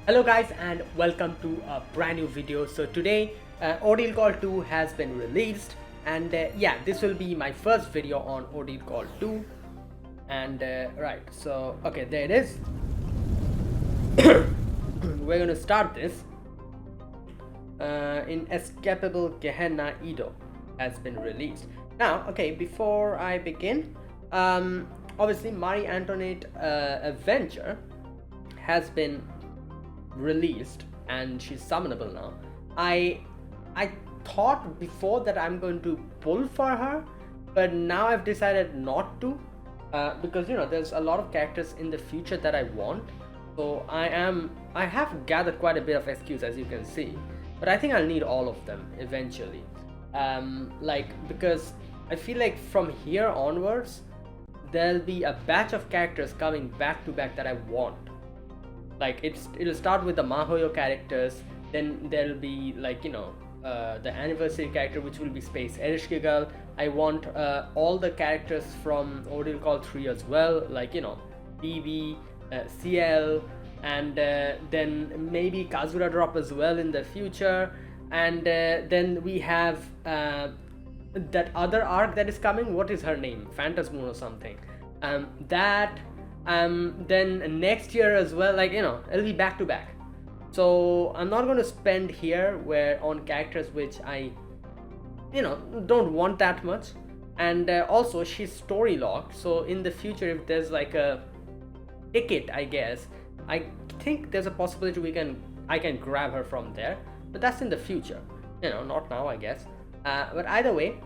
Hello guys and welcome to a brand new video. So today Ordeal Call 2 has been released and yeah, this will be my first video on Ordeal Call 2 and right, so okay, there it is. We're gonna start this. Inescapable Gehenna Edo has been released. Now, okay, before I begin, obviously Marie Antoinette Avenger has been released and she's summonable now. I thought before that I'm going to pull for her, but now I've decided not to because you know there's a lot of characters in the future that I want. So I have gathered quite a bit of SQs, as you can see, but I think I'll need all of them eventually. Because I feel like from here onwards there'll be a batch of characters coming back to back that I want. Like it'll start with the Mahoyo characters, then there'll be like, you know, the anniversary character, which will be Space Erishkigal. I want all the characters from Ordeal Call 3 as well, like, you know, BB, CL, and then maybe Kazura drop as well in the future. And then we have that other arc that is coming. What is her name? Phantasmoon or something. Then next year as well, like, you know, it'll be back to back. So I'm not going to spend here where on characters which I, you know, don't want that much. And also she's story locked, so in the future if there's like a ticket, I guess, I think there's a possibility I can grab her from there, but that's in the future, you know, not now, I guess. But either way,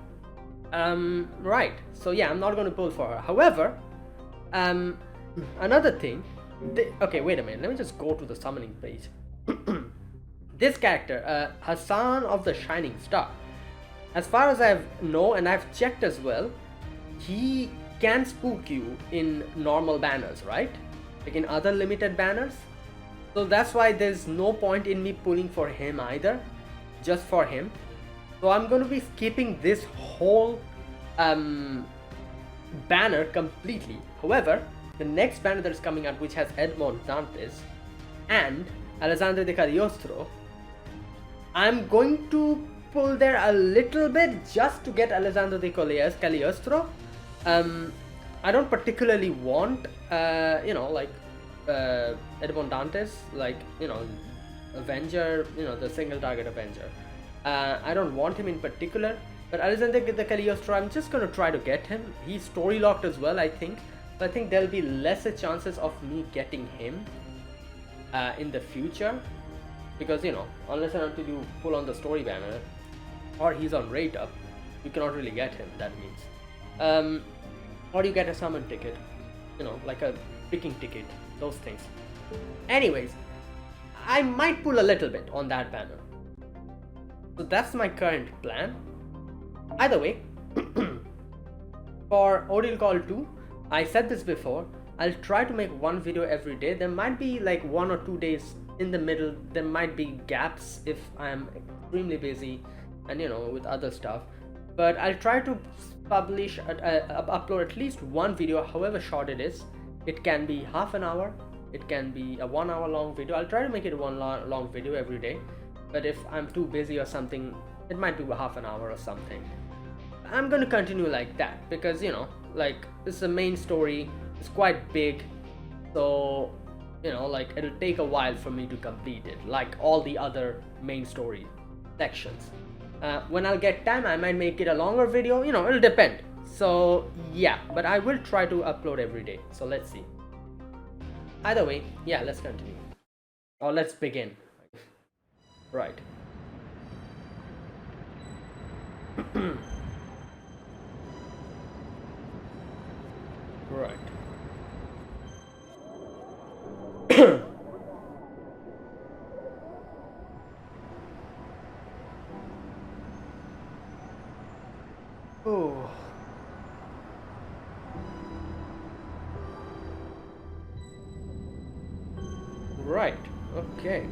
right, so yeah, I'm not going to pull for her. However, another thing, okay, wait a minute, let me just go to the summoning page. This character, Hassan of the Shining Star, as far as I know, and I've checked as well, he can spook you in normal banners, right? Like in other limited banners. So that's why there's no point in me pulling for him either, just for him. So I'm going to be skipping this whole banner completely. However, the next banner that is coming out, which has Edmond Dantes and Alessandro de Cagliostro, I'm going to pull there a little bit just to get Alessandro de Cagliostro. I don't particularly want, you know, like Edmond Dantes, like, you know, Avenger, you know, the single target Avenger. I don't want him in particular, but Alessandro de Cagliostro, I'm just going to try to get him. He's story locked as well, I think. But I think there'll be lesser chances of me getting him in the future, because, you know, unless and until you pull on the story banner or he's on rate up, you cannot really get him, that means. Or you get a summon ticket, you know, like a picking ticket, those things. Anyways, I might pull a little bit on that banner. So that's my current plan. Either way, for Ordeal Call 2, I said this before, I'll try to make one video every day. There might be like 1 or 2 days in the middle, there might be gaps if I'm extremely busy and, you know, with other stuff. But I'll try to publish, upload at least one video, however short it is. It can be half an hour, it can be a 1 hour long video. I'll try to make it one long video every day. But if I'm too busy or something, it might be half an hour or something. I'm going to continue like that because, you know, like, this is a main story, it's quite big, so, you know, like, it'll take a while for me to complete it, like all the other main story sections. When I'll get time, I might make it a longer video, you know, it'll depend. So yeah, but I will try to upload every day, so let's see. Either way, yeah, let's continue, or let's begin. Right. Right. Oh. Right. Okay.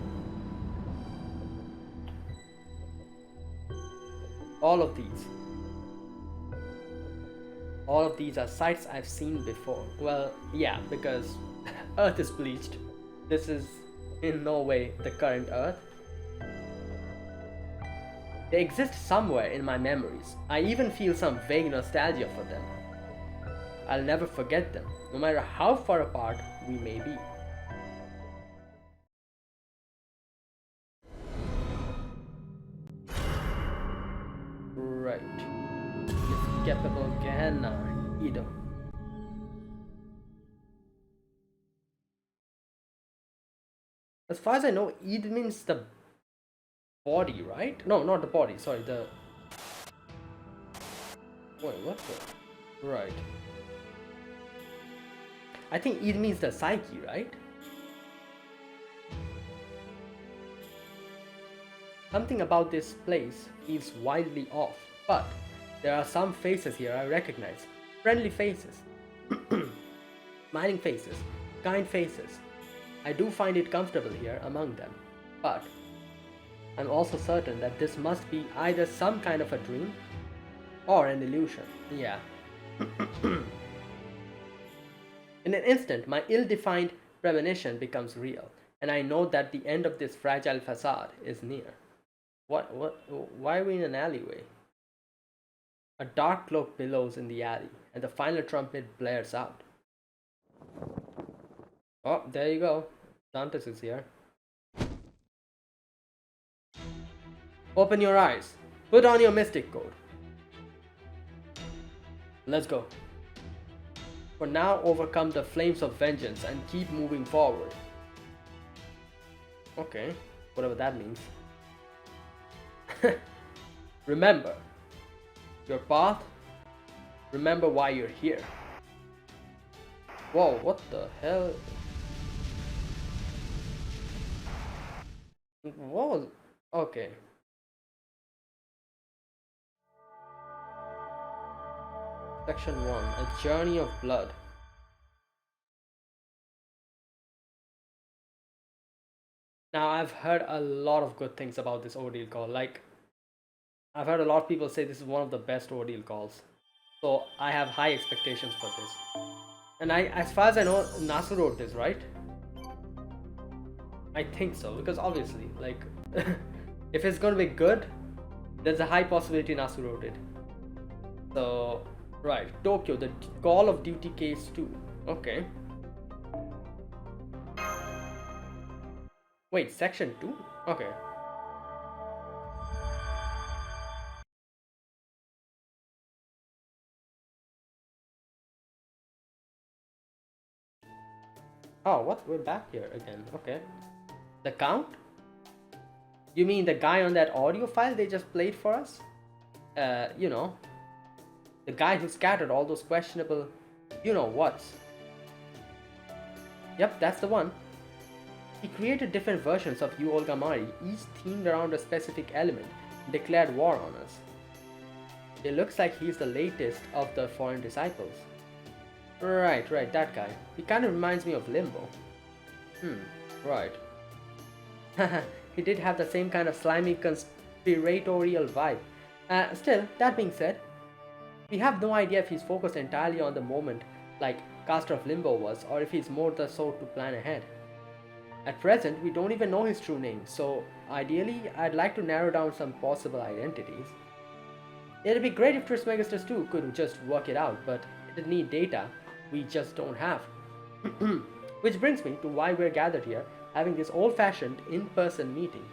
All of these are sites I've seen before. Well, yeah, because Earth is bleached. This is In no way the current Earth. They exist somewhere in my memories. I even feel some vague nostalgia for them. I'll never forget them, no matter how far apart we may be. Right. Inescapable Gehenna, Edom. As far as I know, Ed means the body, right? No, not the body, sorry, the... Wait, what the... Right. I think Ed means the psyche, right? Something about this place feels wildly off, but there are some faces here I recognize. Friendly faces. Smiling faces. Kind faces. I do find it comfortable here among them, but I'm also certain that this must be either some kind of a dream or an illusion. Yeah. In an instant, my ill-defined premonition becomes real, and I know that the end of this fragile facade is near. Why are we in an alleyway? A dark cloak billows in the alley, and the final trumpet blares out. Oh, there you go. Dantes is here. Open your eyes. Put on your mystic coat. Let's go. For now, overcome the flames of vengeance and keep moving forward. Okay, whatever that means. Remember your path. Remember why you're here. Whoa, what the hell? Whoa, okay. Section 1, A Journey of Blood. Now, I've heard a lot of good things about this Ordeal call. Like, I've heard a lot of people say this is one of the best Ordeal calls. So, I have high expectations for this. And as far as I know, Nasu wrote this, right? I think so, because obviously, like, if it's gonna be good, there's a high possibility Nasu wrote it. So, right, Tokyo, the Call of Duty Case 2. Okay. Wait, section 2? Okay. Oh, what? We're back here again. Okay. The Count? You mean the guy on that audio file they just played for us? You know, the guy who scattered all those questionable you-know-whats. Yep, that's the one. He created different versions of You Olga Mari, each themed around a specific element, and declared war on us. It looks like he's the latest of the foreign disciples. Right, that guy. He kind of reminds me of Limbo. Right. He did have the same kind of slimy conspiratorial vibe. Still, that being said, we have no idea if he's focused entirely on the moment like Caster of Limbo was, or if he's more the sort to plan ahead. At present, we don't even know his true name, so ideally, I'd like to narrow down some possible identities. It'd be great if Trismegistus 2 could just work it out, but it'd need data we just don't have. Which brings me to why we're gathered here, having this old-fashioned in-person meeting.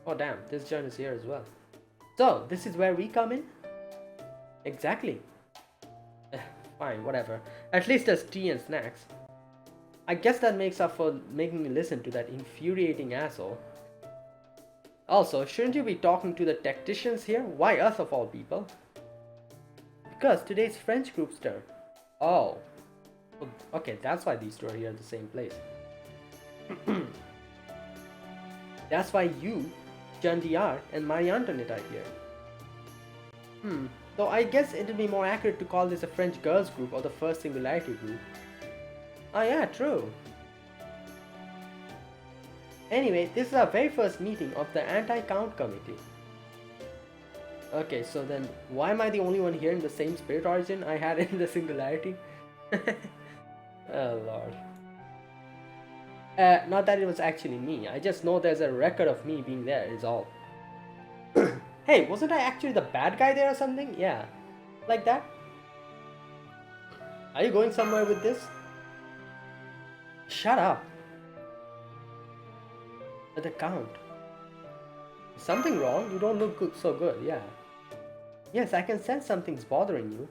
Oh damn, this John is here as well. So, this is where we come in? Exactly. Fine, whatever. At least there's tea and snacks. I guess that makes up for making me listen to that infuriating asshole. Also, shouldn't you be talking to the tacticians here? Why us of all people? Because today's French group's turn. Oh. Okay, that's why these two are here at the same place. That's why you, Jean Diar, and Marie Antoinette are here. Though I guess it'd be more accurate to call this a French girls group or the first singularity group. Oh yeah, true. Anyway, this is our very first meeting of the Anti-Count Committee. Okay, so then why am I the only one here in the same spirit origin I had in the singularity? Oh lord. Not that it was actually me. I just know there's a record of me being there, is all. Hey, wasn't I actually the bad guy there or something? Yeah. Like that? Are you going somewhere with this? Shut up. At the count. Is something wrong? You don't look good, so good, yeah. Yes, I can sense something's bothering you.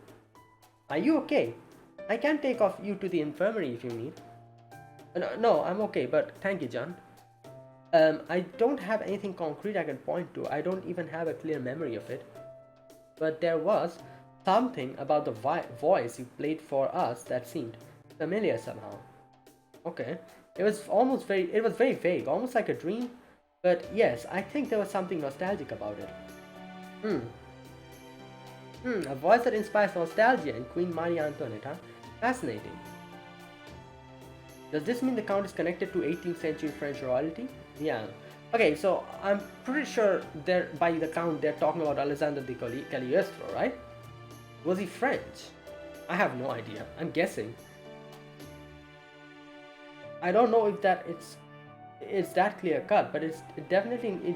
Are you okay? I can take off you to the infirmary if you need. No, I'm okay, but thank you, John. I don't have anything concrete I can point to. I don't even have a clear memory of it. But there was something about the voice you played for us that seemed familiar somehow. Okay. It was very vague, almost like a dream. But yes, I think there was something nostalgic about it. A voice that inspires nostalgia in Queen Marie Antoinette, huh? Fascinating. Does this mean the Count is connected to 18th century French royalty? Yeah. Okay, so I'm pretty sure by the Count they're talking about Alexander de Cagliostro, right? Was he French? I have no idea. I'm guessing. I don't know if it's that clear cut, but it's definitely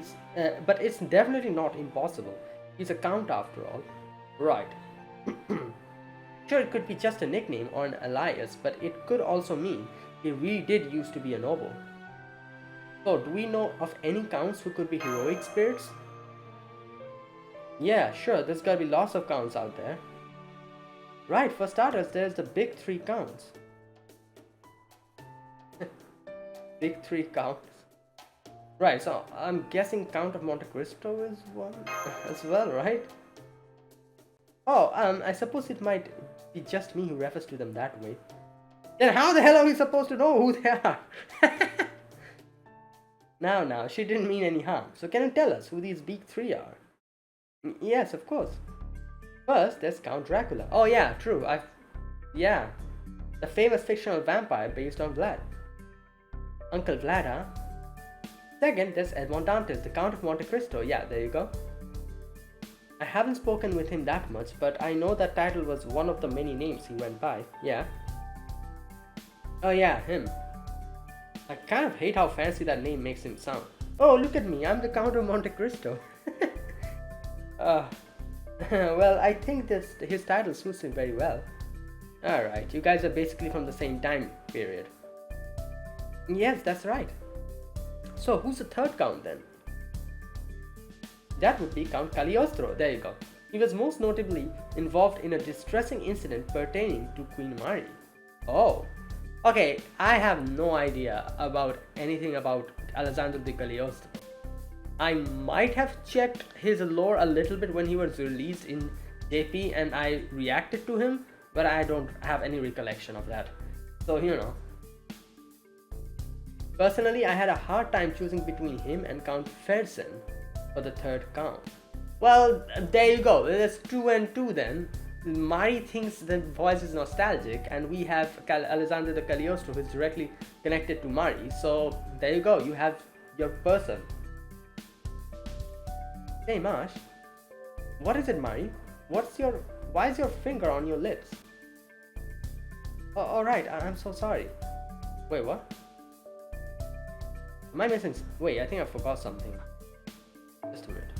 not impossible. He's a Count after all. Right. Sure, it could be just a nickname or an alias, but it could also mean he really did used to be a noble. So, do we know of any counts who could be heroic spirits? Yeah, sure, there's gotta be lots of counts out there. Right, for starters, there's the big three counts. Big three counts. Right, so I'm guessing Count of Monte Cristo is one as well, right? Oh, I suppose it might be just me who refers to them that way. Then how the hell are we supposed to know who they are? Now, she didn't mean any harm. So can you tell us who these big three are? Yes, of course. First, there's Count Dracula. Oh yeah, true. Yeah. The famous fictional vampire based on Vlad. Uncle Vlad, huh? Second, there's Edmond Dantes, the Count of Monte Cristo. Yeah, there you go. I haven't spoken with him that much, but I know that title was one of the many names he went by. Yeah. Oh yeah, him. I kind of hate how fancy that name makes him sound. Oh, look at me, I'm the Count of Monte Cristo. Well, I think his title suits him very well. Alright, you guys are basically from the same time period. Yes, that's right. So, who's the third Count then? That would be Count Cagliostro, there you go. He was most notably involved in a distressing incident pertaining to Queen Marie. Oh. Okay, I have no idea about anything about Alessandro de Cagliostro. I might have checked his lore a little bit when he was released in JP and I reacted to him, but I don't have any recollection of that. So, you know. Personally, I had a hard time choosing between him and Count Fersen for the third Count. Well, there you go. There's 2 and 2 then. Mari thinks the voice is nostalgic, and we have Alessandro de Cagliostro, who is directly connected to Mari. So there you go. You have your person. Hey Marsh, what is it, Mari? Why is your finger on your lips? Oh, alright, I'm so sorry. Wait, what? Am I missing? Wait, I think I forgot something. Just a minute.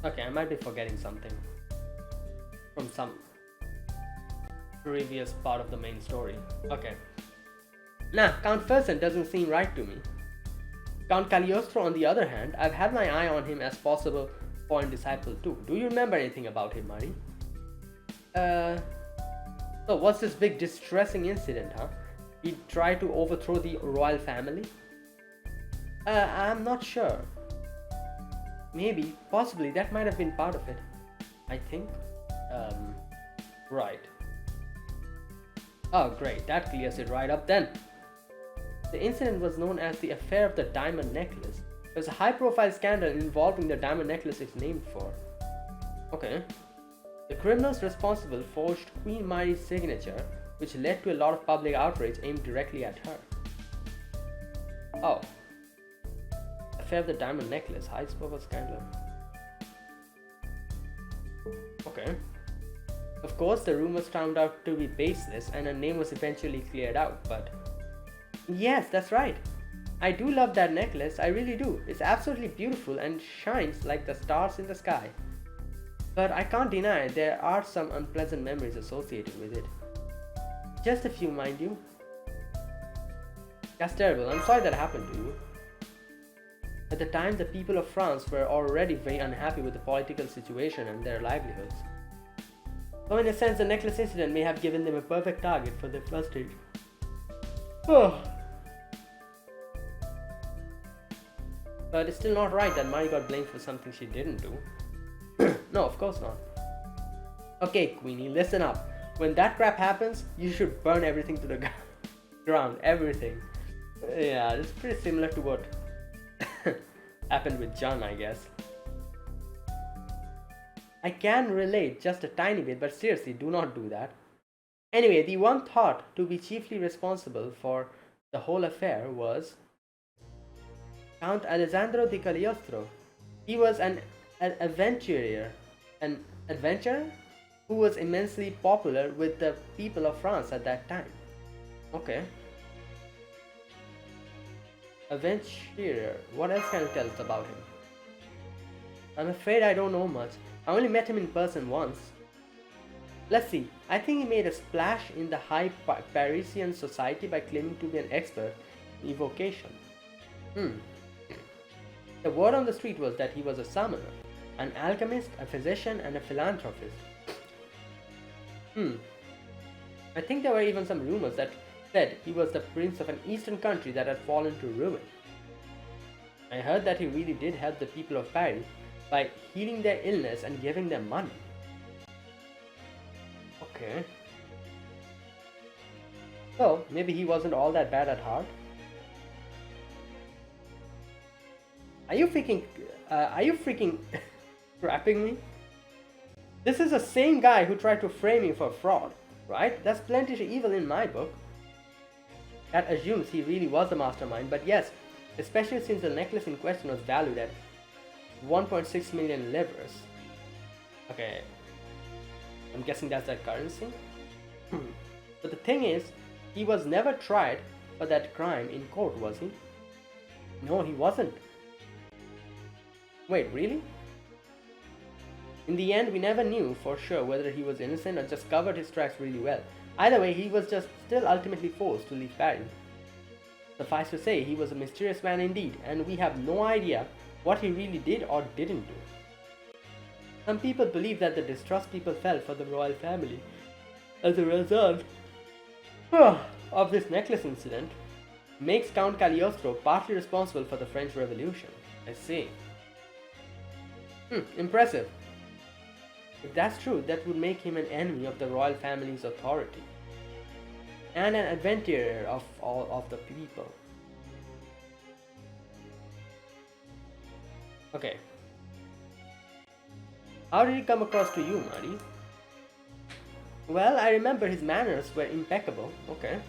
Okay, I might be forgetting something from some previous part of the main story. Okay. Nah, Count Fersen doesn't seem right to me. Count Cagliostro, on the other hand, I've had my eye on him as possible foreign disciple too. Do you remember anything about him, Mari? So what's this big distressing incident, huh? He tried to overthrow the royal family? I'm not sure. Maybe, possibly, that might have been part of it. I think. Right. Oh, great, that clears it right up then. The incident was known as the Affair of the Diamond Necklace. It was a high-profile scandal involving the diamond necklace it's named for. Okay. The criminals responsible forged Queen Marie's signature, which led to a lot of public outrage aimed directly at her. Oh. Affair of the Diamond Necklace, high-profile scandal. Okay. Of course, the rumors turned out to be baseless and her name was eventually cleared out, but... Yes, that's right. I do love that necklace, I really do. It's absolutely beautiful and shines like the stars in the sky. But I can't deny there are some unpleasant memories associated with it. Just a few, mind you. That's terrible. I'm sorry that happened to you. At the time, the people of France were already very unhappy with the political situation and their livelihoods. So in a sense, the necklace incident may have given them a perfect target for their frustration. Oh. But it's still not right that Mari got blamed for something she didn't do. No, of course not. Okay, Queenie, listen up. When that crap happens, you should burn everything to the ground. Everything. Yeah, it's pretty similar to what happened with John, I guess. I can relate just a tiny bit, but seriously, do not do that. Anyway, the one thought to be chiefly responsible for the whole affair was Count Alessandro di Cagliostro. He was an adventurer who was immensely popular with the people of France at that time. Okay. Adventurer. What else can you tell us about him? I'm afraid I don't know much. I only met him in person once. Let's see. I think he made a splash in the high Parisian society by claiming to be an expert in evocation. The word on the street was that he was a summoner, an alchemist, a physician, and a philanthropist. I think there were even some rumors that said he was the prince of an eastern country that had fallen to ruin. I heard that he really did help the people of Paris by healing their illness and giving them money. Okay. So, maybe he wasn't all that bad at heart. Are you freaking trapping me? This is the same guy who tried to frame me for fraud, right? That's plenty evil in my book. That assumes he really was the mastermind, but yes, especially since the necklace in question was valued at 1.6 million livres. Okay, I'm guessing that's that currency. But the thing is, he was never tried for that crime in court, was he? No, he wasn't. Wait, really? In the end, we never knew for sure whether he was innocent or just covered his tracks really well. Either way, he was just still ultimately forced to leave Paris. Suffice to say, he was a mysterious man indeed, and we have no idea what he really did or didn't do. Some people believe that the distrust people felt for the royal family as a result of this necklace incident makes Count Cagliostro partly responsible for the French Revolution. I see. Impressive. If that's true, that would make him an enemy of the royal family's authority and an adventurer of all of the people. Okay. How did he come across to you, Mari? Well, I remember his manners were impeccable, okay.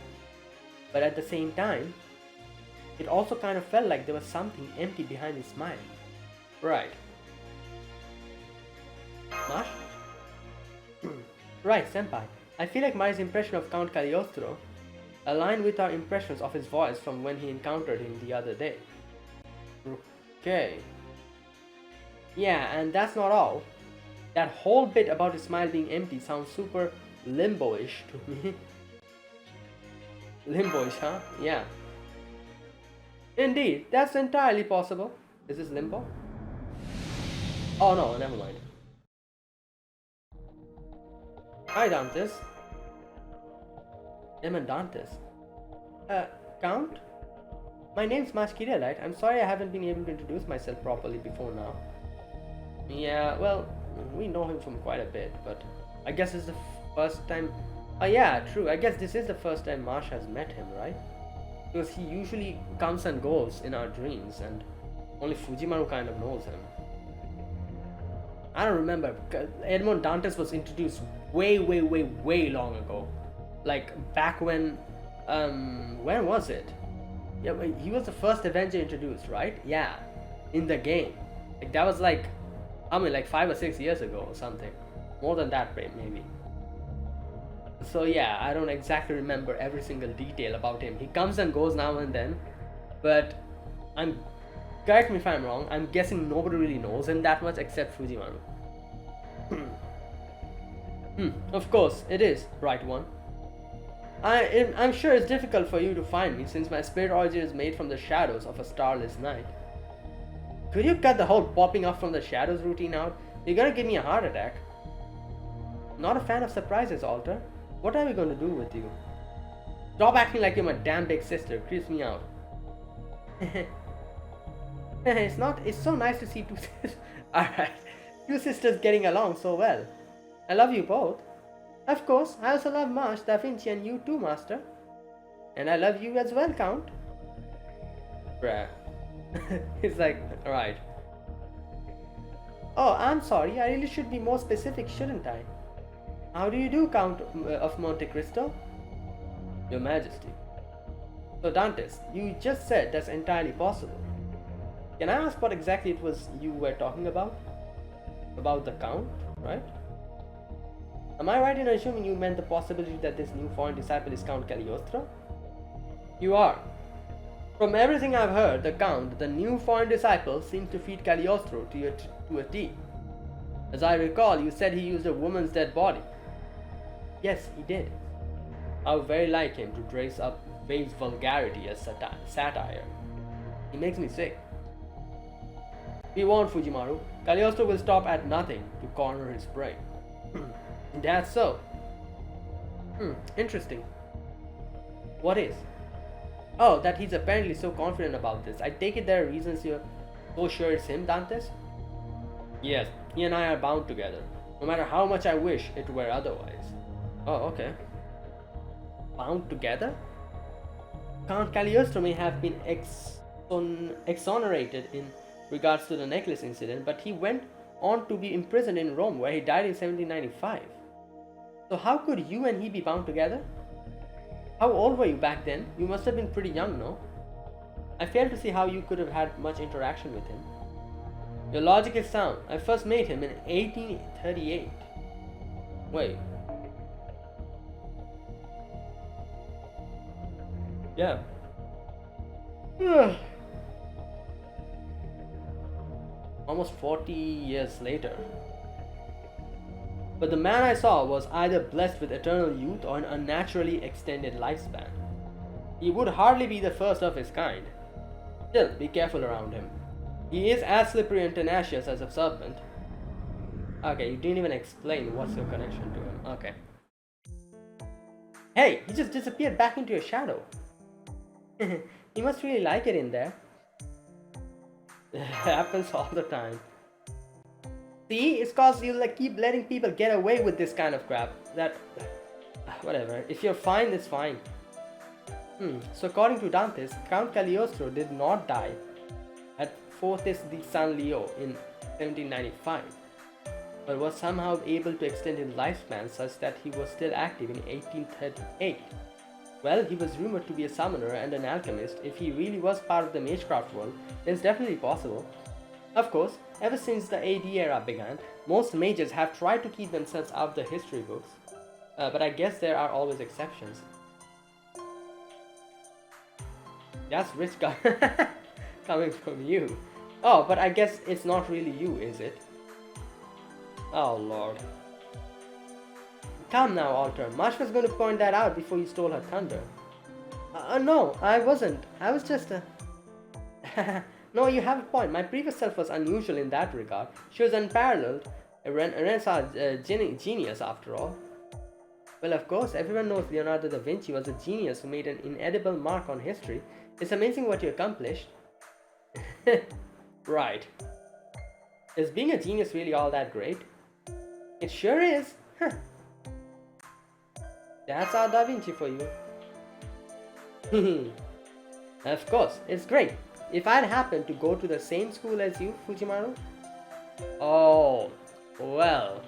But at the same time, it also kind of felt like there was something empty behind his smile. Right. Mash? Right, senpai. I feel like Mari's impression of Count Cagliostro aligned with our impressions of his voice from when he encountered him the other day. Okay. Yeah, and that's not all. That whole bit about his smile being empty sounds super limbo-ish to me. Limbo-ish, huh? Yeah. Indeed, that's entirely possible. Is this limbo? Oh no, never mind. Hi, Dantes. Demon Dantes. Count? My name's Mashkirelite. I'm sorry I haven't been able to introduce myself properly before now. Yeah, well, we know him from quite a bit, but I guess it's the first time... Oh yeah, true. I guess this is the first time Marsh has met him, right? Because he usually comes and goes in our dreams, and only Fujimaru kind of knows him. I don't remember. Edmond Dantes was introduced way long ago. Like back when was it? Yeah, he was the first Avenger introduced, right? Yeah, in the game. Like that was like, I mean, like 5 or 6 years ago or something. More than that, maybe. So yeah, I don't exactly remember every single detail about him. He comes and goes now and then, but I'm correct me if I'm wrong. I'm guessing nobody really knows him that much except Fujimaru. Of course, it is, right one. I'm sure it's difficult for you to find me since my spirit origin is made from the shadows of a starless night. Could you cut the whole popping up from the shadows routine out? You're gonna give me a heart attack. Not a fan of surprises, Alter. What are we going to do with you? Stop acting like you're my damn big sister. Creeps me out. It's so nice to see two sisters. Alright. Two sisters getting along so well. I love you both. Of course, I also love Marsh, Da Vinci, and you too, Master. And I love you as well, Count. Bruh. He's like, alright. Oh, I'm sorry. I really should be more specific, shouldn't I? How do you do, Count of Monte Cristo? Your Majesty. So Dantes, you just said that's entirely possible. Can I ask what exactly it was you were talking about? About the Count, right? Am I right in assuming you meant the possibility that this new foreign disciple is Count Cagliostro? You are. From everything I've heard, the Count, the new foreign disciple, seems to feed Cagliostro to a T. As I recall, you said he used a woman's dead body. Yes, he did. How very like him to dress up Wave's vulgarity as satire. He makes me sick. Be warned, Fujimaru. Cagliostro will stop at nothing to corner his prey. That's so. Interesting. What is? Oh, that he's apparently so confident about this. I take it there are reasons you're so sure it's him, Dantes? Yes, he and I are bound together, no matter how much I wish it were otherwise. Oh, okay. Bound together? Count Cagliostro may have been exonerated in regards to the necklace incident, but he went on to be imprisoned in Rome, where he died in 1795. So how could you and he be bound together? How old were you back then? You must have been pretty young, no? I fail to see how you could have had much interaction with him. Your logic is sound. I first met him in 1838. Wait. Yeah. Almost 40 years later. But the man I saw was either blessed with eternal youth or an unnaturally extended lifespan. He would hardly be the first of his kind. Still, be careful around him. He is as slippery and tenacious as a serpent. Okay, you didn't even explain what's your connection to him. Okay. Hey, he just disappeared back into your shadow. He must really like it in there. It happens all the time. See, it's cause you keep letting people get away with this kind of crap. Whatever. If you're fine, it's fine. So according to Dantes, Count Cagliostro did not die at Fortes di San Leo in 1795, but was somehow able to extend his lifespan such that he was still active in 1838. Well, he was rumored to be a summoner and an alchemist. If he really was part of the magecraft world, then it's definitely possible. Of course, ever since the AD era began, most mages have tried to keep themselves out of the history books, but I guess there are always exceptions. That's rich coming from you. Oh, but I guess it's not really you, is it? Oh lord. Come now, Alter. Marsh was going to point that out before you stole her thunder. No, I wasn't. I was just No, you have a point. My previous self was unusual in that regard. She was unparalleled, a Renaissance genius after all. Well, of course, everyone knows Leonardo da Vinci was a genius who made an inedible mark on history. It's amazing what you accomplished. Right. Is being a genius really all that great? It sure is. Huh. That's our Da Vinci for you. Of course, it's great. If I'd happened to go to the same school as you, Fujimaru? Oh, well,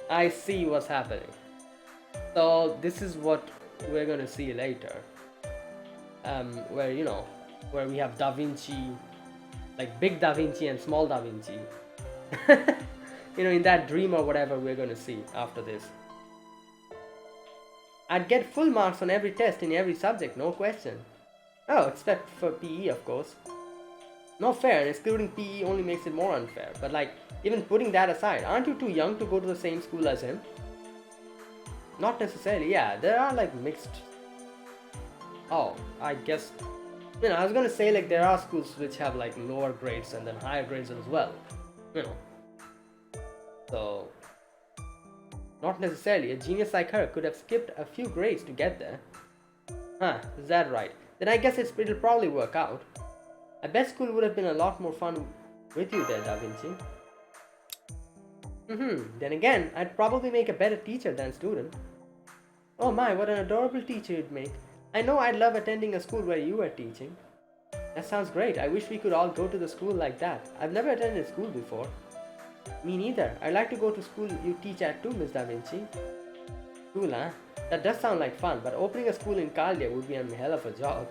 I see what's happening. So this is what we're gonna see later. Where we have Da Vinci, like big Da Vinci and small Da Vinci. in that dream or whatever we're going to see after this. I'd get full marks on every test in every subject, no question. Oh, except for PE, of course. No fair, and excluding PE only makes it more unfair. But like, even putting that aside, aren't you too young to go to the same school as him? Not necessarily, yeah, there are like mixed... Oh, I guess... I was gonna say like there are schools which have like lower grades and then higher grades as well. So... Not necessarily, a genius like her could have skipped a few grades to get there. Huh, is that right? Then I guess it'll probably work out. I bet school would have been a lot more fun with you there, Da Vinci. Then again, I'd probably make a better teacher than student. Oh my, what an adorable teacher you'd make. I know I'd love attending a school where you were teaching. That sounds great. I wish we could all go to the school like that. I've never attended school before. Me neither. I'd like to go to school you teach at too, Miss Da Vinci. School, huh? That does sound like fun, but opening a school in Caldia would be a hell of a job.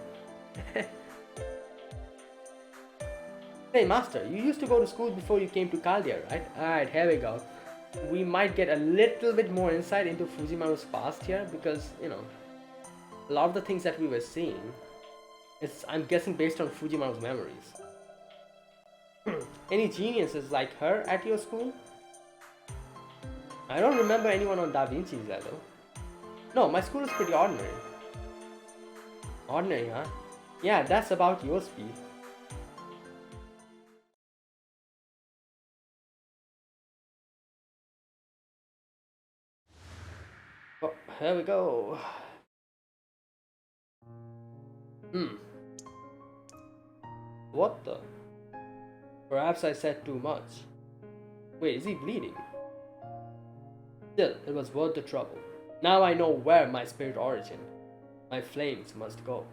Hey master, you used to go to school before you came to Caldia, right? Alright, here we go. We might get a little bit more insight into Fujimaru's past here because, a lot of the things that we were seeing, I'm guessing based on Fujimaru's memories. Any geniuses like her at your school? I don't remember anyone on Da Vinci's level. No, my school is pretty ordinary. Ordinary, huh? Yeah, that's about your speed. Oh, here we go. What the? Perhaps I said too much. Wait, is he bleeding? Still, it was worth the trouble. Now I know where my spirit origin. My flames must go.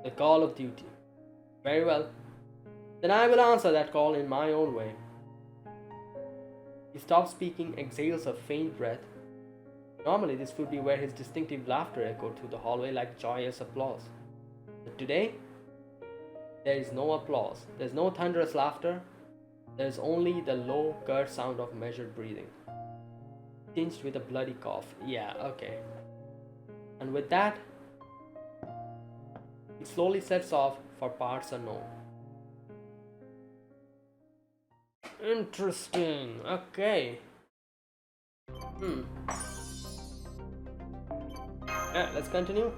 The call of duty. Very well. Then I will answer that call in my own way. He stops speaking, exhales a faint breath. Normally this would be where his distinctive laughter echoed through the hallway like joyous applause. But today, there is no applause. There's no thunderous laughter. There's only the low, curt sound of measured breathing. Tinged with a bloody cough. Yeah, okay. And with that, he slowly sets off for parts unknown. Interesting. Okay. Yeah, let's continue.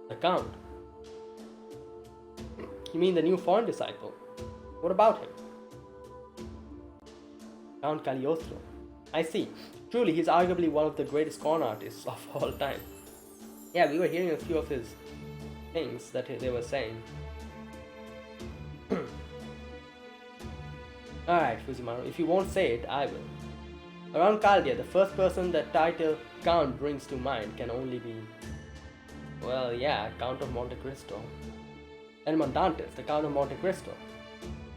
The Count. You mean the new foreign disciple? What about him? Count Cagliostro. I see. Truly, he's arguably one of the greatest con artists of all time. Yeah, we were hearing a few of his things that they were saying. Alright, Fujimaru, if you won't say it, I will. Around Caldia, the first person the title Count brings to mind can only be... Well, yeah, Count of Monte Cristo. And Mondantes, the Count of Monte Cristo.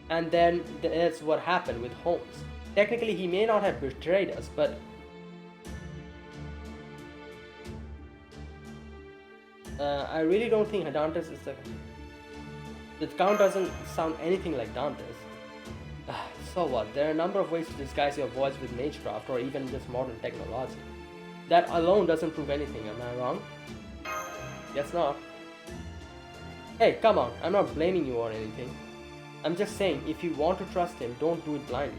And then there's what happened with Holmes. Technically, he may not have betrayed us, but... I really don't think Dantes is the... The Count doesn't sound anything like Dantes. So what? There are a number of ways to disguise your voice with magecraft or even just modern technology. That alone doesn't prove anything, am I wrong? Guess not. Hey, come on, I'm not blaming you or anything. I'm just saying, if you want to trust him, don't do it blindly.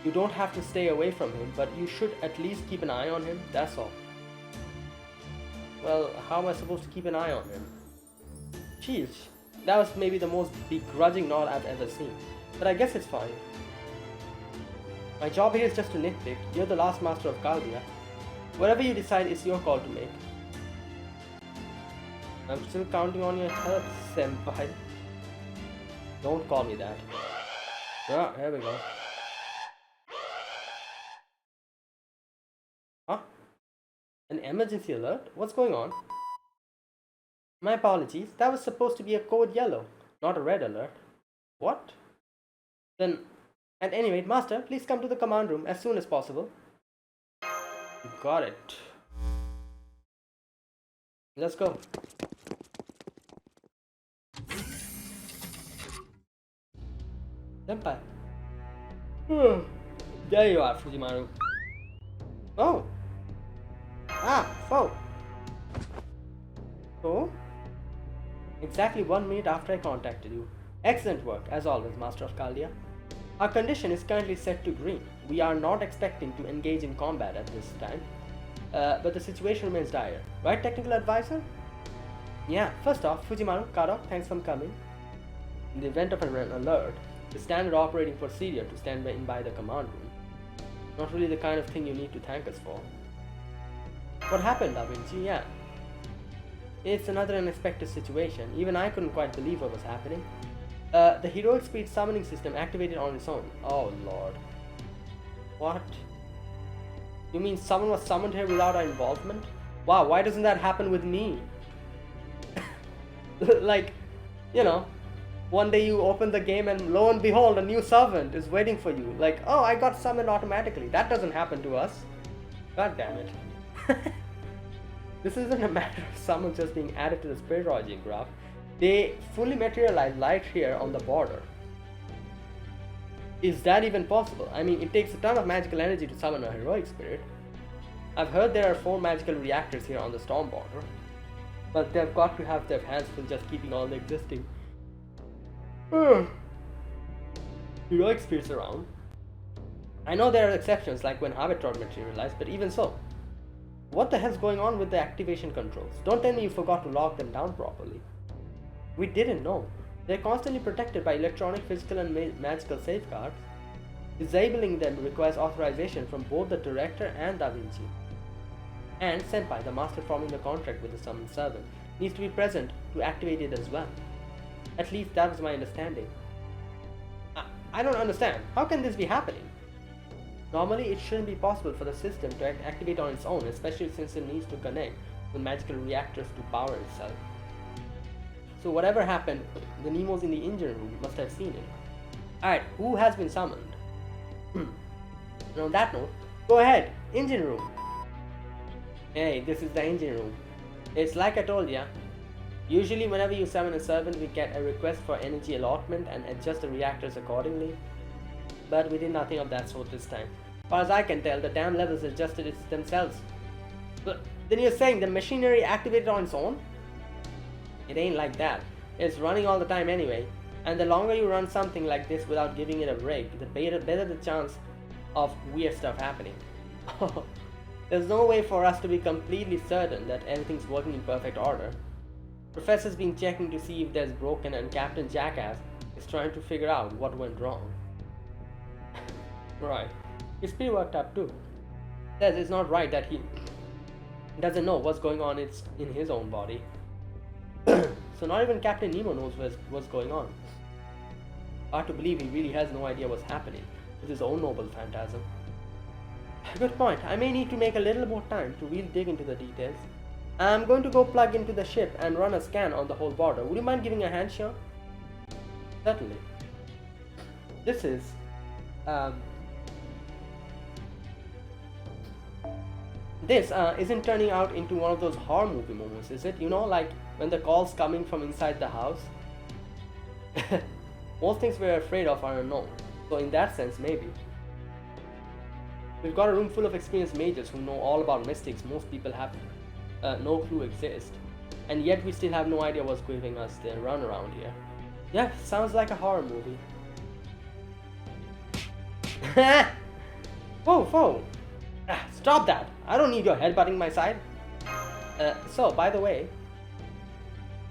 You don't have to stay away from him, but you should at least keep an eye on him, that's all. Well, how am I supposed to keep an eye on him? Jeez, that was maybe the most begrudging nod I've ever seen. But I guess it's fine. My job here is just to nitpick. You're the last master of Caldia. Whatever you decide is your call to make. I'm still counting on your help, senpai. Don't call me that. Ah, here we go. Huh? An emergency alert? What's going on? My apologies. That was supposed to be a code yellow, not a red alert. What? Then At any rate, Master, please come to the command room as soon as possible. Got it. Let's go. Senpai. There you are, Fujimaru. Oh. Ah, Fo. So? Exactly 1 minute after I contacted you. Excellent work, as always, Master of Caldia. Our condition is currently set to green. We are not expecting to engage in combat at this time, but the situation remains dire. Right, technical advisor? Yeah, first off, Fujimaru, Karo, thanks for coming. In the event of an alert, the standard operating procedure to stand by the command room. Not really the kind of thing you need to thank us for. What happened, Da Vinci? Yeah. It's another unexpected situation. Even I couldn't quite believe what was happening. The heroic speed summoning system activated on its own. Oh lord. What? You mean someone was summoned here without our involvement? Wow, why doesn't that happen with me? Like, you know, one day you open the game and lo and behold, a new servant is waiting for you. Like, oh, I got summoned automatically. That doesn't happen to us. God damn it. This isn't a matter of someone just being added to the spirit origin graph. They fully materialize right here on the border. Is that even possible? I mean, it takes a ton of magical energy to summon a heroic spirit. I've heard there are 4 magical reactors here on the storm border, but they've got to have their hands full just keeping all the existing heroic spirits around. I know there are exceptions like when Habitor materialized, but even so. What the hell's going on with the activation controls? Don't tell me you forgot to lock them down properly. We didn't know. They're constantly protected by electronic, physical and magical safeguards. Disabling them requires authorization from both the director and Da Vinci. And Senpai, the master forming the contract with the summoned servant, needs to be present to activate it as well. At least that was my understanding. I don't understand. How can this be happening? Normally, it shouldn't be possible for the system to activate on its own, especially since it needs to connect with magical reactors to power itself. So whatever happened, the Nemos in the engine room must have seen it. Alright, who has been summoned? And on that note, go ahead, engine room. Hey, this is the engine room. It's like I told ya. Usually whenever you summon a servant, we get a request for energy allotment and adjust the reactors accordingly. But we did nothing of that sort this time. As far as I can tell, the damn levels adjusted it themselves. But then you're saying the machinery activated on its own? It ain't like that. It's running all the time anyway. And the longer you run something like this without giving it a break, the better the chance of weird stuff happening. There's no way for us to be completely certain that everything's working in perfect order. Professor's been checking to see if there's broken, and Captain Jackass is trying to figure out what went wrong. Right. He's pretty worked up too. Says it's not right that he doesn't know what's going on in his own body. So not even Captain Nemo knows what's going on. Hard to believe he really has no idea what's happening with his own noble phantasm. Good point. I may need to make a little more time to really dig into the details. I'm going to go plug into the ship and run a scan on the whole border. Would you mind giving a hand, Sean? Certainly. This is This isn't turning out into one of those horror movie moments, is it? You know, like when the call's coming from inside the house? Most things we're afraid of are unknown, so in that sense, maybe. We've got a room full of experienced mages who know all about mystics most people have no clue exist, and yet we still have no idea what's giving us their run around here. Yeah, sounds like a horror movie. Whoa! Stop that! I don't need your headbutting my side. So, by the way...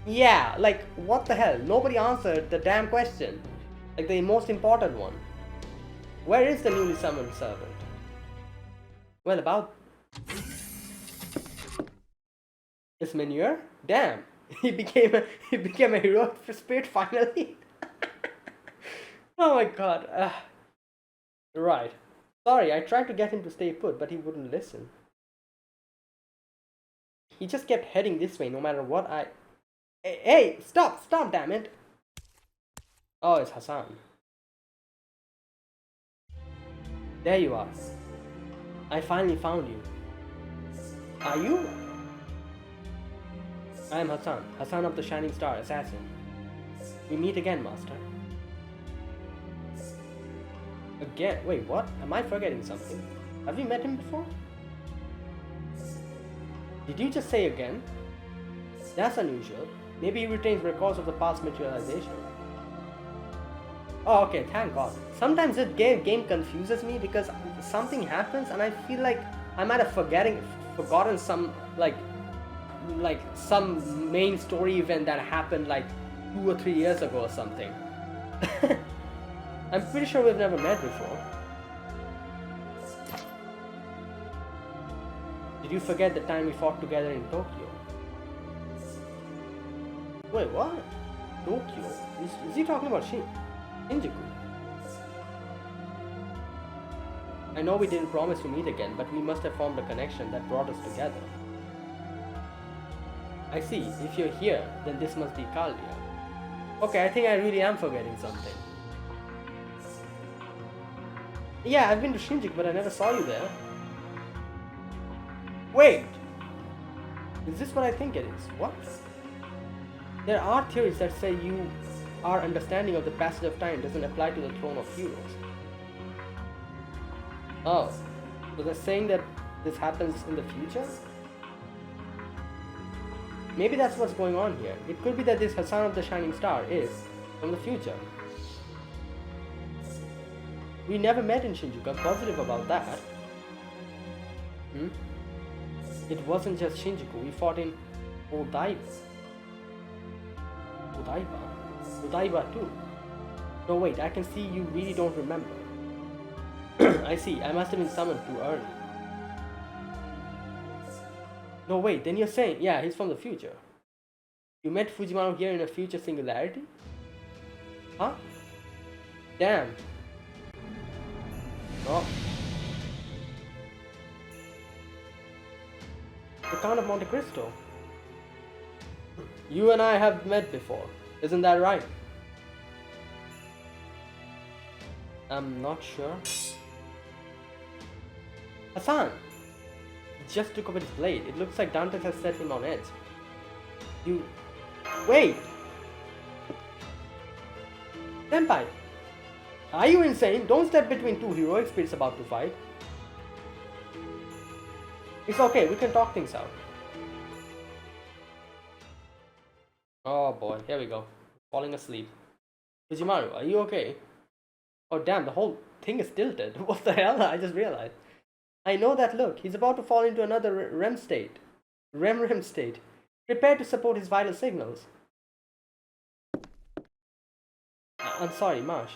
Yeah, like, what the hell? Nobody answered the damn question. Like, the most important one. Where is the newly summoned servant? Well, about... Is Manure? Damn! He became a hero for spirit finally. Oh my god. Right. Sorry, I tried to get him to stay put, but he wouldn't listen. He just kept heading this way no matter what I... Hey, stop, damn it! Oh, it's Hassan. There you are. I finally found you. Are you? I am Hassan, Hassan of the Shining Star, assassin. We meet again, Master. Again? Wait, what? Am I forgetting something? Have we met him before? Did you just say again? That's unusual. Maybe he retains records of the past materialization. Oh, okay, thank God. Sometimes this game confuses me because something happens and I feel like I might have forgotten some like some main story event that happened like 2 or 3 years ago or something. I'm pretty sure we've never met before. Did you forget the time we fought together in Tokyo? Wait, what? Tokyo? Is he talking about Shinjuku? I know we didn't promise to meet again, but we must have formed a connection that brought us together. I see. If you're here, then this must be Kaldia. Okay, I think I really am forgetting something. Yeah, I've been to Shinjuku, but I never saw you there. Wait! Is this what I think it is? What? There are theories that say our understanding of the passage of time doesn't apply to the Throne of Heroes. Oh, so they're saying that this happens in the future? Maybe that's what's going on here. It could be that this Hassan of the Shining Star is from the future. We never met in Shinjuku, I'm positive about that. It wasn't just Shinjuku, we fought in Odaiba too. No wait, I can see you really don't remember. I see, I must have been summoned too early. No wait, then you're saying, yeah, he's from the future. You met Fujimaru here in a future singularity? Huh? Damn. Oh. The Count of Monte Cristo. You and I have met before, isn't that right? I'm not sure. Hassan! He just took up his blade. It looks like Dantes has set him on edge. You... Wait! Senpai! Are you insane? Don't step between two heroic spirits about to fight. It's okay, we can talk things out. Oh boy, here we go. Falling asleep. Fujimaru, are you okay? Oh damn, the whole thing is tilted. What the hell? I just realized. I know that look. He's about to fall into another REM state. REM state. Prepare to support his vital signals. I'm sorry, Marsh.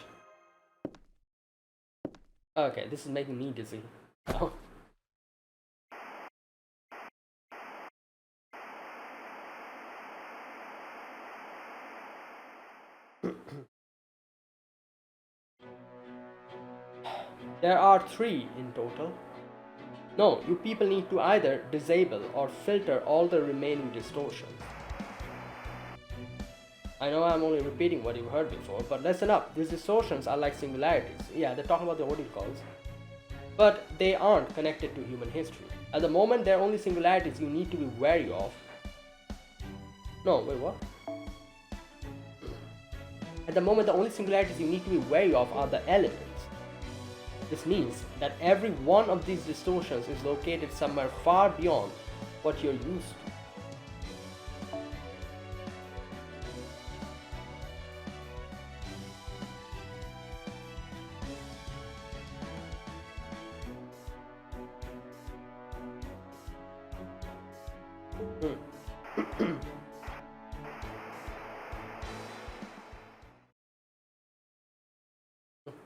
Okay, this is making me dizzy. Oh. There are 3 in total. No, you people need to either disable or filter all the remaining distortions. I know I'm only repeating what you've heard before, but listen up. These distortions are like singularities. Yeah, they're talking about the Ordeal calls. But they aren't connected to human history. At the moment, they're only singularities you need to be wary of. No, wait, what? At the moment, the only singularities you need to be wary of are the elements. This means that every one of these distortions is located somewhere far beyond what you're used to.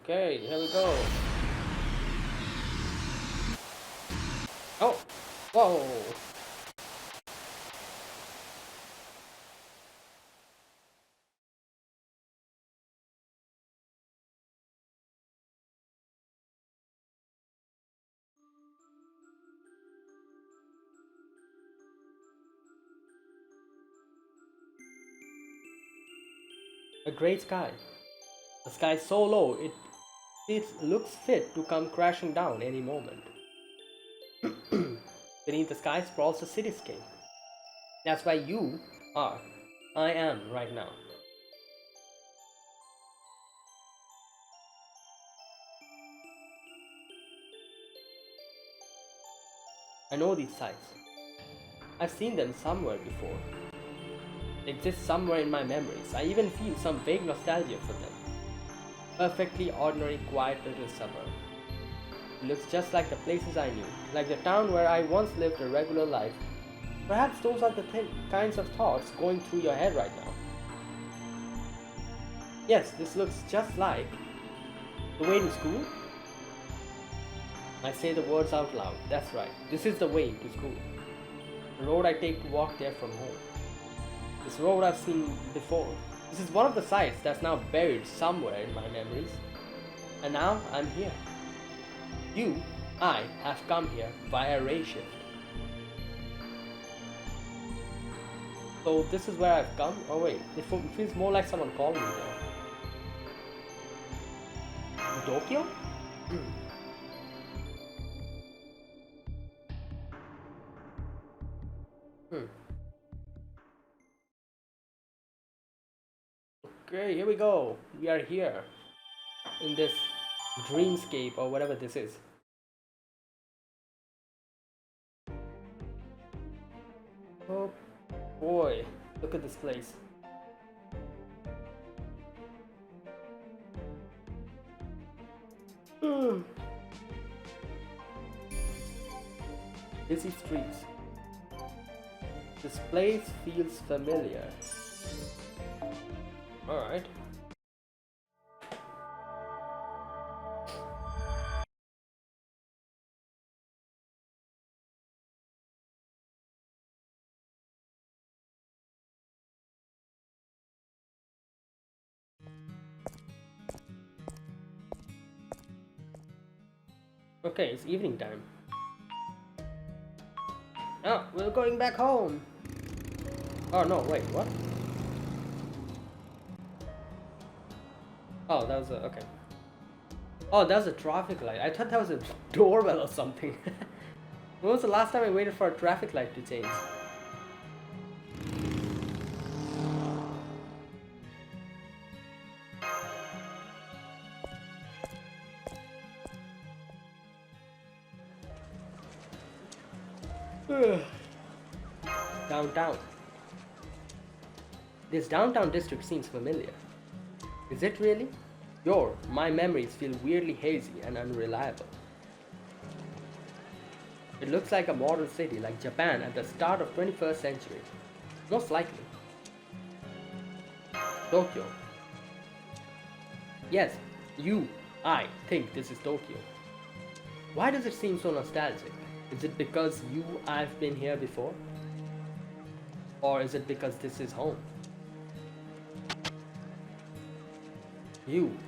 Okay, here we go. Oh, whoa. A great sky. A sky so low it It looks fit to come crashing down any moment. Beneath the sky sprawls a cityscape. That's why you are. I am right now. I know these sights. I've seen them somewhere before. They exist somewhere in my memories. I even feel some vague nostalgia for them. Perfectly ordinary, quiet little suburb. It looks just like the places I knew, like the town where I once lived a regular life. Perhaps those are the kinds of thoughts going through your head right now. Yes, this looks just like the way to school. I say the words out loud. That's right. This is the way to school. The road I take to walk there from home. This road I've seen before. This is one of the sights that's now buried somewhere in my memories. And now I'm here. I have come here via ray shift. So this is where I've come? Oh wait, it feels more like someone called me there. Tokyo? Okay, here we go. We are here in this dreamscape or whatever this is. Oh boy, look at this place. Busy streets. This place feels familiar. Alright. Okay, it's evening time. Oh, we're going back home. Oh no, wait, what? Oh, that was a, okay. Oh, that was a traffic light. I thought that was a doorbell or something. When was the last time I waited for a traffic light to change? Downtown. This downtown district seems familiar. Is it really? My memories feel weirdly hazy and unreliable. It looks like a modern city like Japan at the start of 21st century. Most likely. Tokyo. Yes, I think this is Tokyo. Why does it seem so nostalgic? Is it because I've been here before? Or is it because this is home?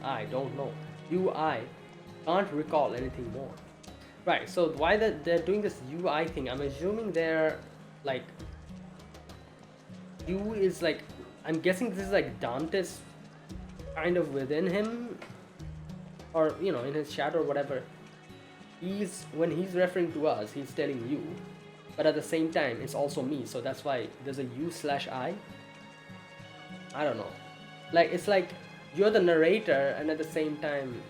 I don't know. I can't recall anything more. Right, so why they're doing this UI thing, I'm assuming they're like, is like, I'm guessing this is like Dante's kind of within him, or you know, in his shadow or whatever. When he's referring to us, he's telling you, but at the same time it's also me, so that's why there's a U/I. I don't know, like it's like you're the narrator and at the same time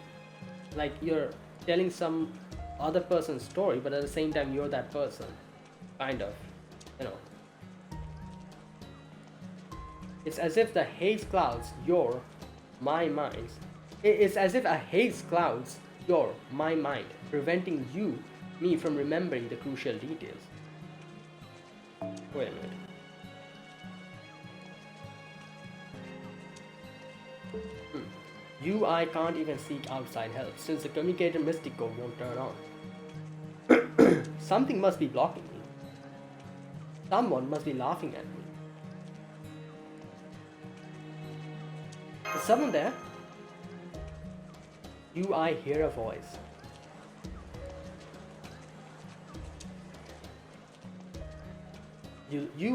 like you're telling some other person's story, but at the same time you're that person, kind of, you know. It's as if the haze clouds your my minds. It's as if a haze clouds your my mind, preventing me from remembering the crucial details. Wait a minute. I can't even seek outside help since the communicator mystic code won't turn on. Something must be blocking me. Someone must be laughing at me. Is someone there? I hear a voice.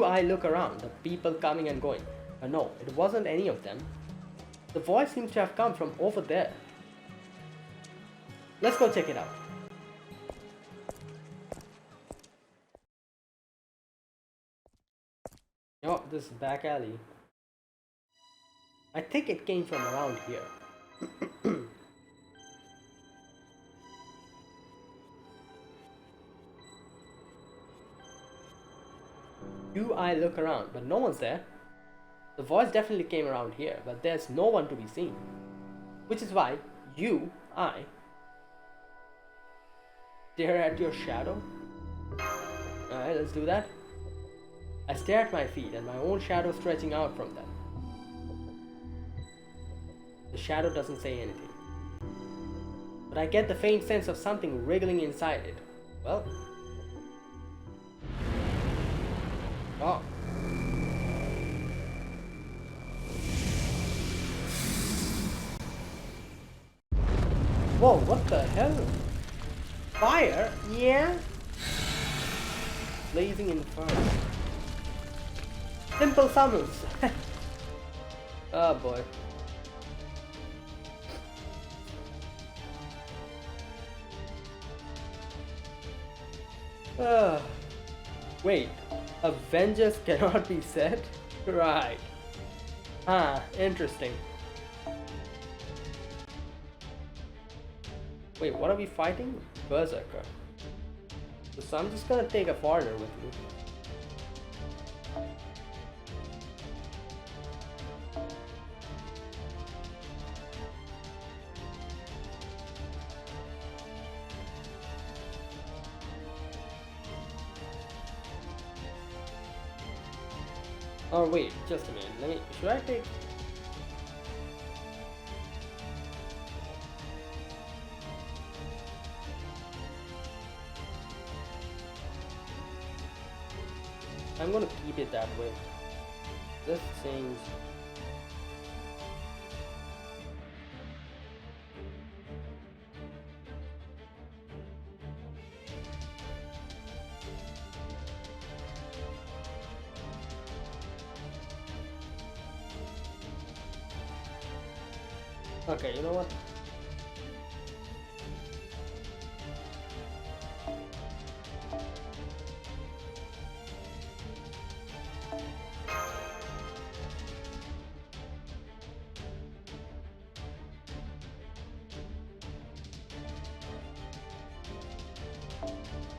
I look around, the people coming and going. But no, it wasn't any of them. The voice seems to have come from over there. Let's go check it out. Oh, this is back alley. I think it came from around here. I look around, but no one's there. The voice definitely came around here, but there's no one to be seen. Which is why I stare at your shadow. Alright, let's do that. I stare at my feet and my own shadow stretching out from them. The shadow doesn't say anything, but I get the faint sense of something wriggling inside it. Well, oh. Whoa, what the hell? Fire? Yeah? Blazing inferno. Simple summons. Oh boy. Wait, Avengers cannot be set? Right. Ah, interesting. Wait, what are we fighting? Berserker. So I'm just gonna take a foreigner with me. Oh wait, just a minute. Should I take... I'm gonna keep it that way. This seems... Okay, you know what?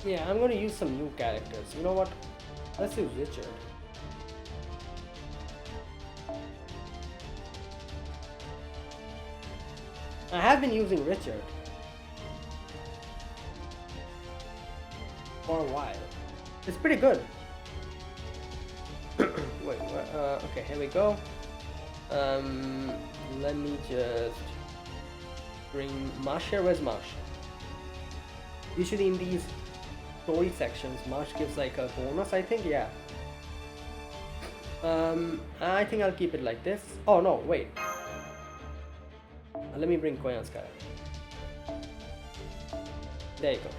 Yeah, I'm gonna use some new characters. You know what? Let's use Richard. I have been using Richard for a while. It's pretty good. Wait, okay, here we go. Let me just bring Marsh here. Where's Marsh? Usually in these story sections, Marsh gives like a bonus, I think. Yeah. I think I'll keep it like this. Oh no, wait. Let me bring Koyan's character. There you go.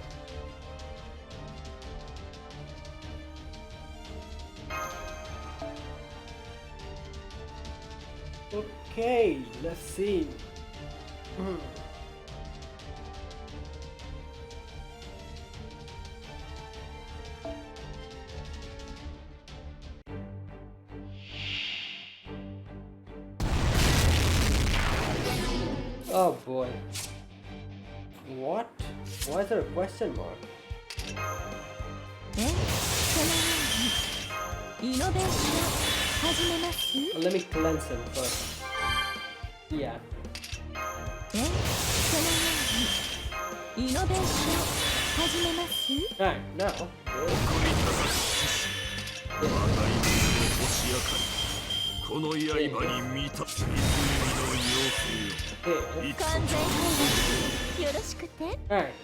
Okay, let's see. Oh boy. What? Why is there a question mark? Let me cleanse him first. Yeah. Alright, now. Alright.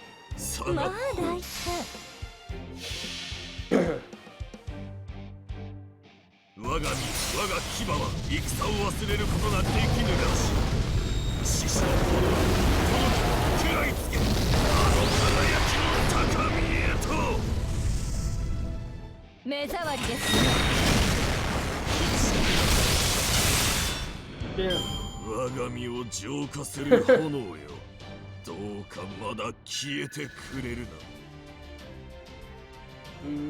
どうかまだ消えてくれる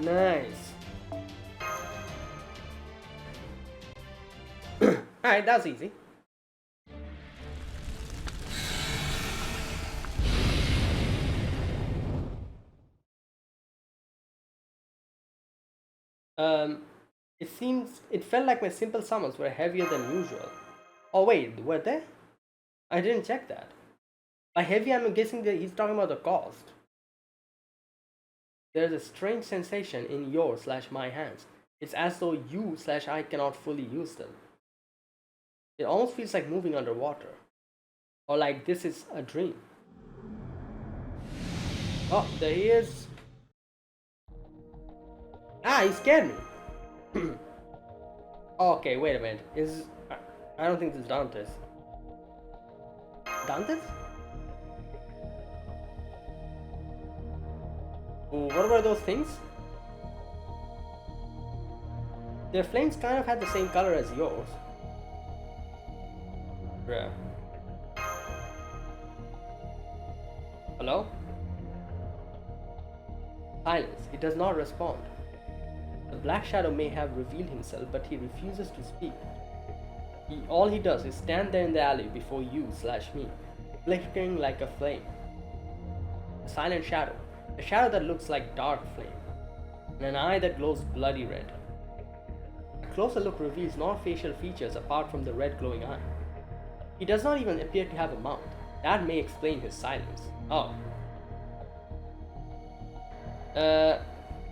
な。 Nice. Alright, that was easy. It felt like my simple summons were heavier than usual. Oh wait, were they? I didn't check that. By heavy, I'm guessing that he's talking about the cost. There's a strange sensation in your/my hands. It's as though you/I cannot fully use them. It almost feels like moving underwater. Or like this is a dream. Oh, there he is. Ah, he scared me. Okay, wait a minute. I don't think this is Dante's. Dante's? Oh, what were those things? Their flames kind of had the same color as yours. Yeah. Hello? Silence. He does not respond. The black shadow may have revealed himself, but he refuses to speak. All he does is stand there in the alley before you/me, flickering like a flame. A silent shadow. A shadow that looks like dark flame. And an eye that glows bloody red. A closer look reveals no facial features apart from the red glowing eye. He does not even appear to have a mouth. That may explain his silence. Oh.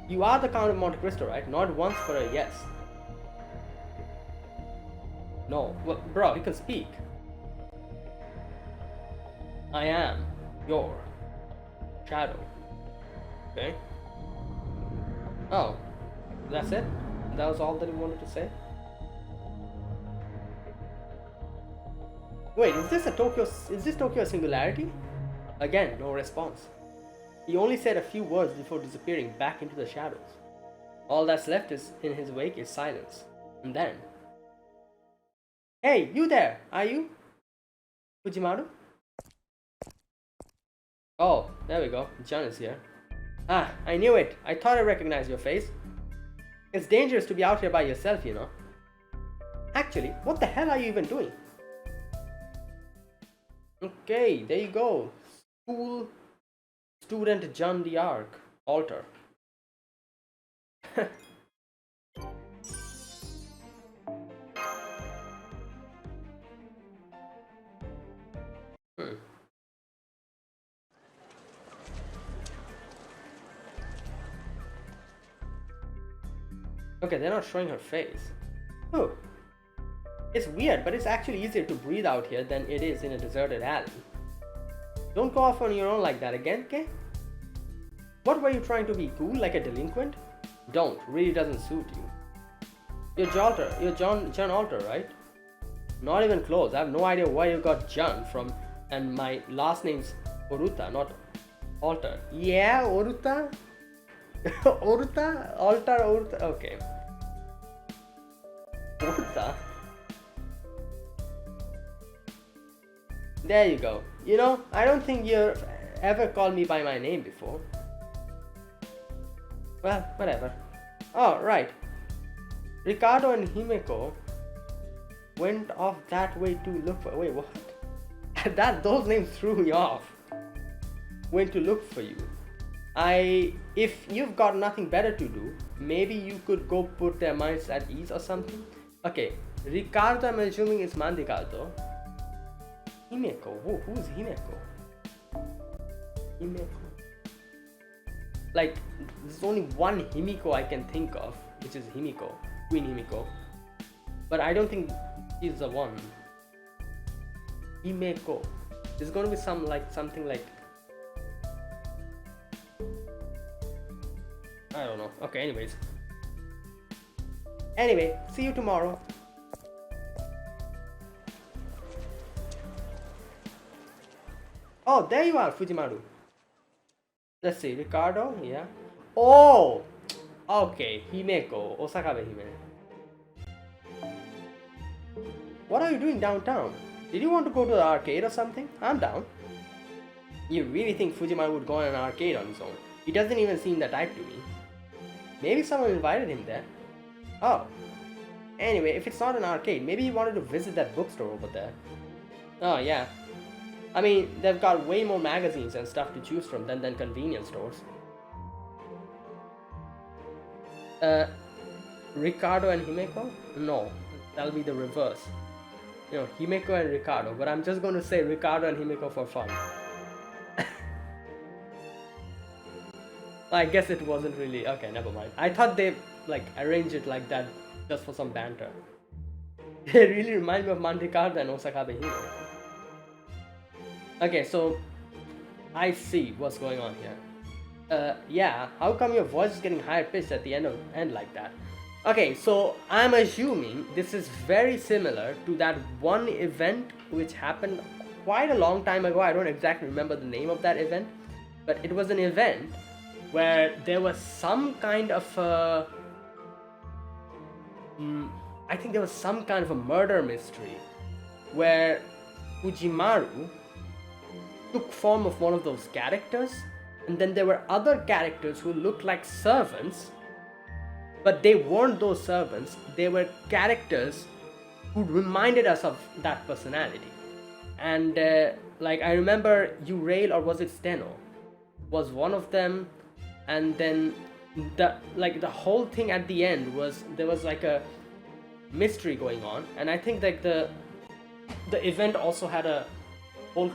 You are the Count of Monte Cristo, right? Not once for a yes. No. Well, bro, he can speak. I am your shadow. Okay. Oh. That's it? That was all that he wanted to say? Wait, is this Tokyo a singularity? Again, no response. He only said a few words before disappearing back into the shadows. All that's left in his wake is silence. And then... Hey, you there! Are you? Fujimaru? Oh, there we go. John is here. Ah, I knew it. I thought I recognized your face. It's dangerous to be out here by yourself, you know. Actually, what the hell are you even doing? Okay, there you go. School student John the Ark. Altar. Okay, they're not showing her face. Oh. It's weird, but it's actually easier to breathe out here than it is in a deserted alley. Don't go off on your own like that again, okay? What were you trying to be, cool like a delinquent? Don't, really doesn't suit you. You're John Alter, right? Not even close. I have no idea where you got John from, and my last name's Oruta, not Alter. Yeah, Oruta? Oruta? Alter, Oruta? Okay. Oruta? There you go. You know, I don't think you've ever called me by my name before. Well, whatever. Oh, right. Ricardo and Himeko went off that way to look for... Wait, what? Those names threw me off. Went to look for you. If you've got nothing better to do, maybe you could go put their minds at ease or something. Okay, Ricardo, I'm assuming is Mandicardo. Himeko. Whoa, who's Himeko? Himeko. Like, there's only one Himiko I can think of, which is Himiko, Queen Himiko. But I don't think she's the one. Himeko. There's gonna be something like I don't know. Okay, anyways. Anyway, see you tomorrow. Oh, there you are, Fujimaru. Let's see, Ricardo, yeah. Oh! Okay, Himeko, Osakabe Hime. What are you doing downtown? Did you want to go to the arcade or something? I'm down. You really think Fujimaru would go on an arcade on his own? He doesn't even seem the type to me. Maybe someone invited him there. Oh. Anyway, if it's not an arcade, maybe he wanted to visit that bookstore over there. Oh, yeah. I mean, they've got way more magazines and stuff to choose from than convenience stores. Ricardo and Himeko? No, that'll be the reverse. You know, Himeko and Ricardo, but I'm just going to say Ricardo and Himeko for fun. I guess it wasn't really... Okay, never mind. I thought they, like, arranged it like that just for some banter. They really remind me of Manricardo and Osakabe Hime. Okay, so... I see what's going on here. Yeah, how come your voice is getting higher pitched at the end like that? Okay, so I'm assuming this is very similar to that one event which happened quite a long time ago. I don't exactly remember the name of that event, but it was an event where there was some kind of a... I think there was some kind of a murder mystery where Fujimaru took form of one of those characters, and then there were other characters who looked like servants, but they weren't those servants. They were characters who reminded us of that personality. And like I remember Urail, or was it Steno, was one of them. And then the whole thing at the end was there was like a mystery going on, and I think like the event also had a whole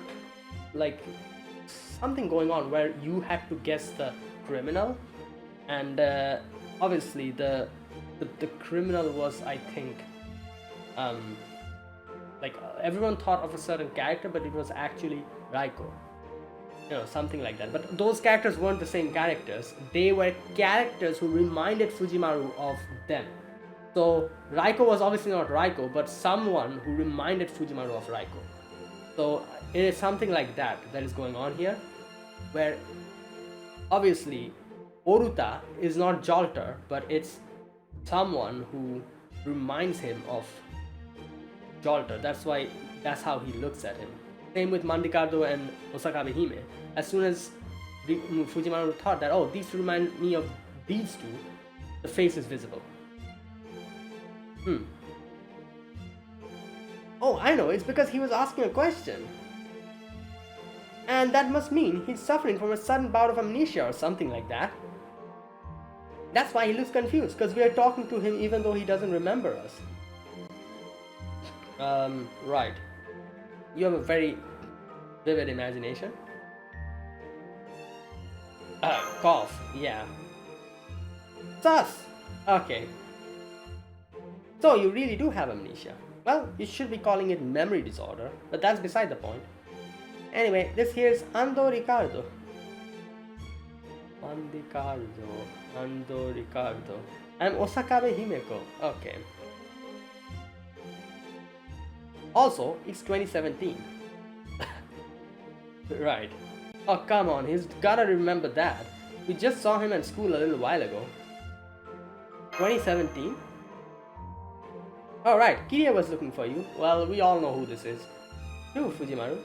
like something going on where you had to guess the criminal, and obviously the criminal was, I think, like everyone thought of a certain character, but it was actually Raiko. You know, something like that. But those characters weren't the same characters. They were characters who reminded Fujimaru of them. So Raiko was obviously not Raiko, but someone who reminded Fujimaru of Raiko. So it is something like that is going on here, where obviously Oruta is not Jolter, but it's someone who reminds him of Jolter. That's how he looks at him. Same with Manricardo and Osakabe Hime. As soon as Fujimaru thought that, oh, these remind me of these two, the face is visible. Oh, I know, it's because he was asking a question. And that must mean he's suffering from a sudden bout of amnesia or something like that. That's why he looks confused, because we are talking to him even though he doesn't remember us. Right. You have a very vivid imagination. Cough, yeah. Sus! Okay. So you really do have amnesia. Well, you should be calling it memory disorder, but that's beside the point. Anyway, this here is Ando Ricardo. Ando Ricardo. I'm Osakabe Himeko. Okay. Also, it's 2017. Right. Oh, come on, he's gotta remember that. We just saw him at school a little while ago. 2017? Alright, Kiria was looking for you. Well, we all know who this is. You, Fujimaru.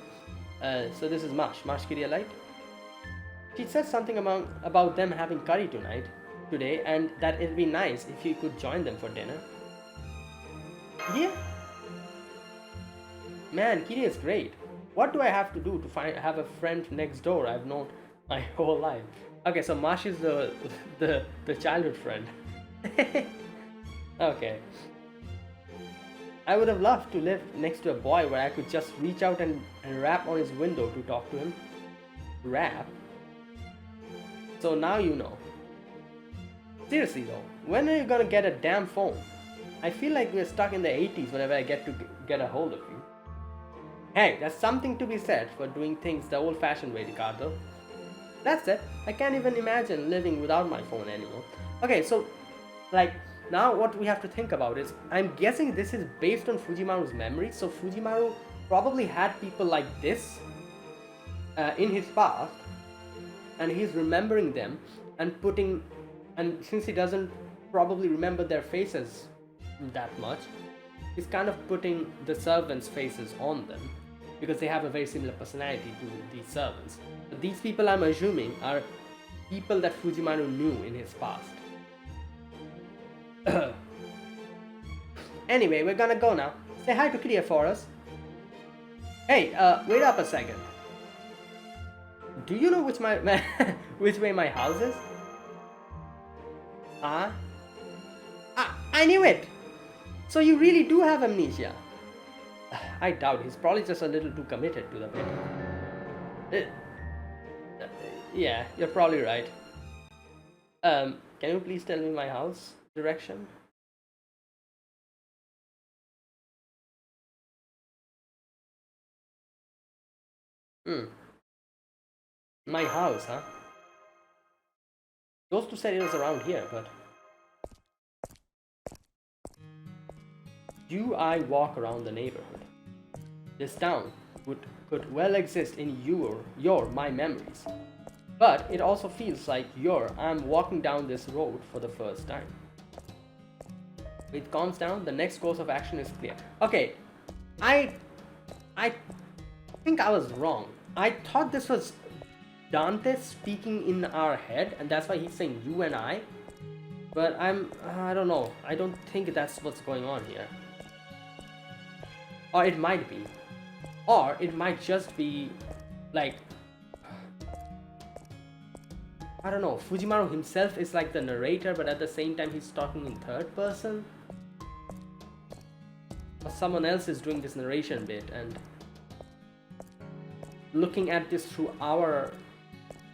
So this is Mash Kiria Light. She said something about them having curry today, and that it'd be nice if you could join them for dinner. Yeah? Man, Kiria is great. What do I have to do to have a friend next door I've known my whole life? Okay, so Mash is the childhood friend. Okay. I would have loved to live next to a boy where I could just reach out and rap on his window to talk to him. Rap? So now you know. Seriously though, when are you gonna get a damn phone? I feel like we're stuck in the 80s whenever I get a hold of you. Hey, there's something to be said for doing things the old-fashioned way, Ricardo. That's it. I can't even imagine living without my phone anymore. Okay, so, like, now what we have to think about is, I'm guessing this is based on Fujimaru's memory, so Fujimaru probably had people like this in his past, and he's remembering them and since he doesn't probably remember their faces that much, he's kind of putting the servants' faces on them, because they have a very similar personality to these servants. These people, I'm assuming, are people that Fujimaru knew in his past. Anyway, we're gonna go now. Say hi to Kiria for us. Hey, wait up a second. Do you know which which way my house is? Huh? I knew it! So you really do have amnesia. I doubt. He's probably just a little too committed to the bit. Yeah, you're probably right. Can you please tell me my house direction? My house, huh? Those two said it was around here, but... Do I walk around the neighborhood? This town could well exist in my memories. But it also feels like I'm walking down this road for the first time. It calms down, the next course of action is clear. Okay, I think I was wrong. I thought this was Dante speaking in our head, and that's why he's saying you and I. But I don't know. I don't think that's what's going on here. Or it might be. Or it might just be like, I don't know, Fujimaru himself is like the narrator, but at the same time he's talking in third person. Or someone else is doing this narration bit and looking at this through our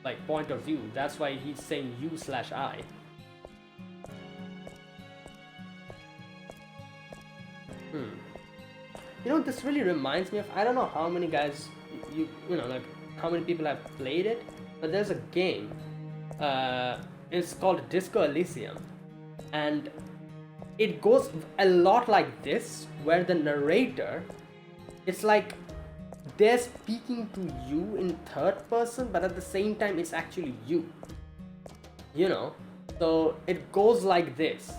like point of view. That's why he's saying you/I. You know, this really reminds me of, I don't know how many guys you know, like how many people have played it, but there's a game. It's called Disco Elysium, and it goes a lot like this, where the narrator, it's like they're speaking to you in third person, but at the same time it's actually you. You know, so it goes like this.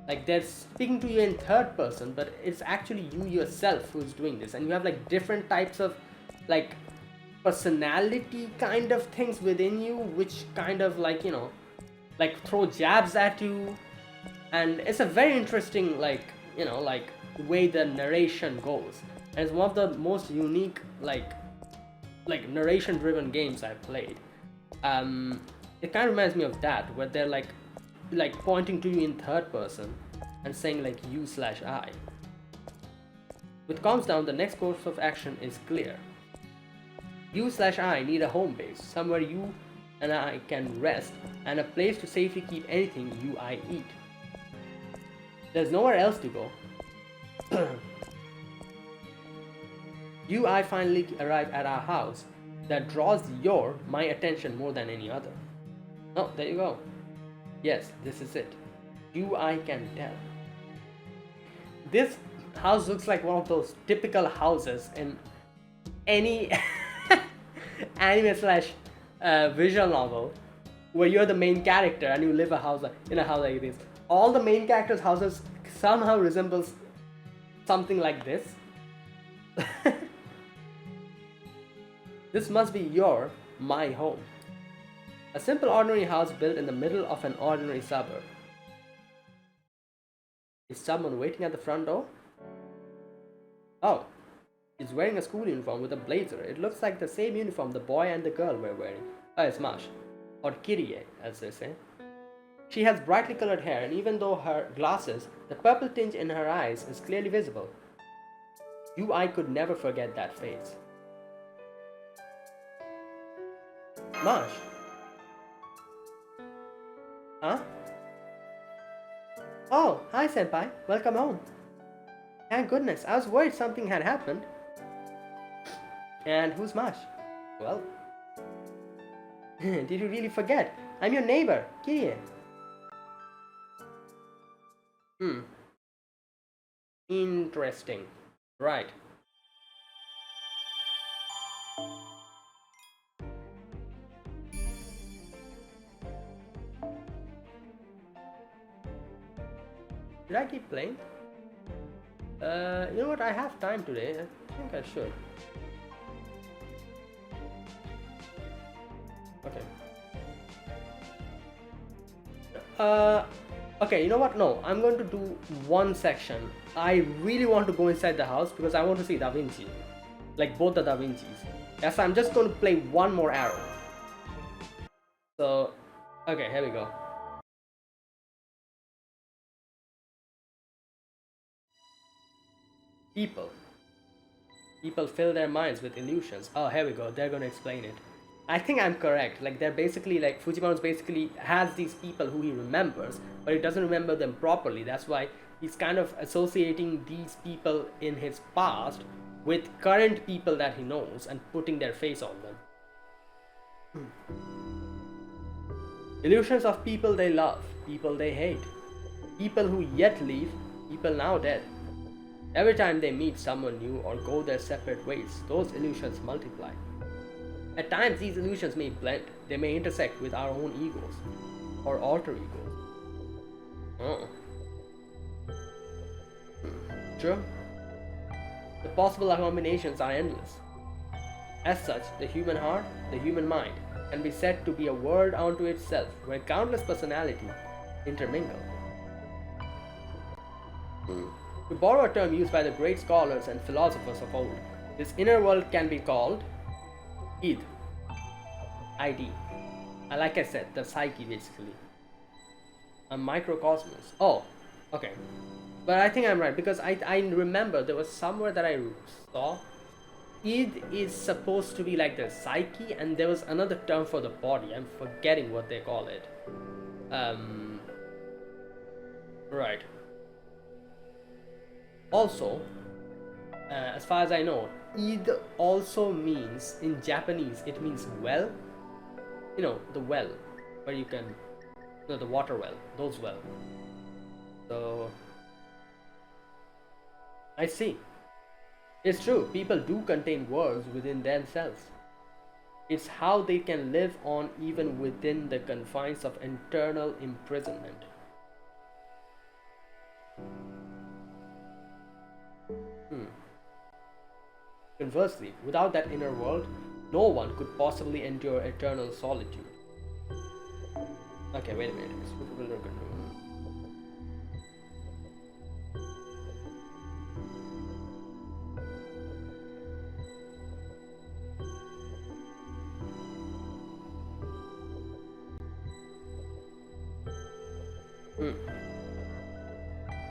Like they're speaking to you in third person, but it's actually you yourself who's doing this, and you have like different types of like personality kind of things within you, which kind of like, you know, like throw jabs at you, and it's a very interesting, like, you know, like way the narration goes, and it's one of the most unique like narration driven games I've played. It kind of reminds me of that, where they're like pointing to you in third person and saying like you/I. With calms down, the next course of action is clear. You/I need a home base, somewhere you and I can rest, and a place to safely keep anything I eat. There's nowhere else to go. I finally arrive at our house that draws my attention more than any other. Oh, there you go. Yes, this is it. I can tell. This house looks like one of those typical houses in any anime / visual novel where you're the main character and you live in a house like this. All the main characters' houses somehow resembles something like this. This must be my home. A simple ordinary house built in the middle of an ordinary suburb. Is someone waiting at the front door? Oh, he's wearing a school uniform with a blazer. It looks like the same uniform the boy and the girl were wearing. Oh, it's Mash. Or Kirie, as they say. She has brightly colored hair, and even though her glasses, the purple tinge in her eyes is clearly visible. I could never forget that face. Mash. Huh? Oh, hi senpai. Welcome home. Thank goodness, I was worried something had happened. And who's Mash? Well, did you really forget? I'm your neighbor, Kirie. Interesting. Right. Should I keep playing? You know what? I have time today. I think I should. Okay. Okay, you know what? No, I'm going to do one section. I really want to go inside the house because I want to see Da Vinci. Like both the Da Vincis. Yes, I'm just going to play one more arrow. So, okay, here we go. People. People fill their minds with illusions. Oh, here we go. They're going to explain it. I think I'm correct. Like, they're basically, like, Fujimaru's basically has these people who he remembers, but he doesn't remember them properly. That's why he's kind of associating these people in his past with current people that he knows and putting their face on them. Illusions of people they love, people they hate, people who yet live, people now dead. Every time they meet someone new or go their separate ways, those illusions multiply. At times, these illusions may blend, they may intersect with our own egos or alter egos. Oh. True. The possible combinations are endless. As such, the human heart, the human mind, can be said to be a world unto itself where countless personalities intermingle. To borrow a term used by the great scholars and philosophers of old, this inner world can be called id. ID. Like I said, the psyche basically. A microcosmos. Oh, okay. But I think I'm right because I remember there was somewhere that I saw id is supposed to be like the psyche, and there was another term for the body. I'm forgetting what they call it. Right. Also, as far as I know, id also means, in Japanese, it means well. You know, the well, where you can, the water well, those well. So, I see. It's true, people do contain worlds within themselves. It's how they can live on even within the confines of internal imprisonment. Conversely, without that inner world, no one could possibly endure eternal solitude. Okay, wait a minute.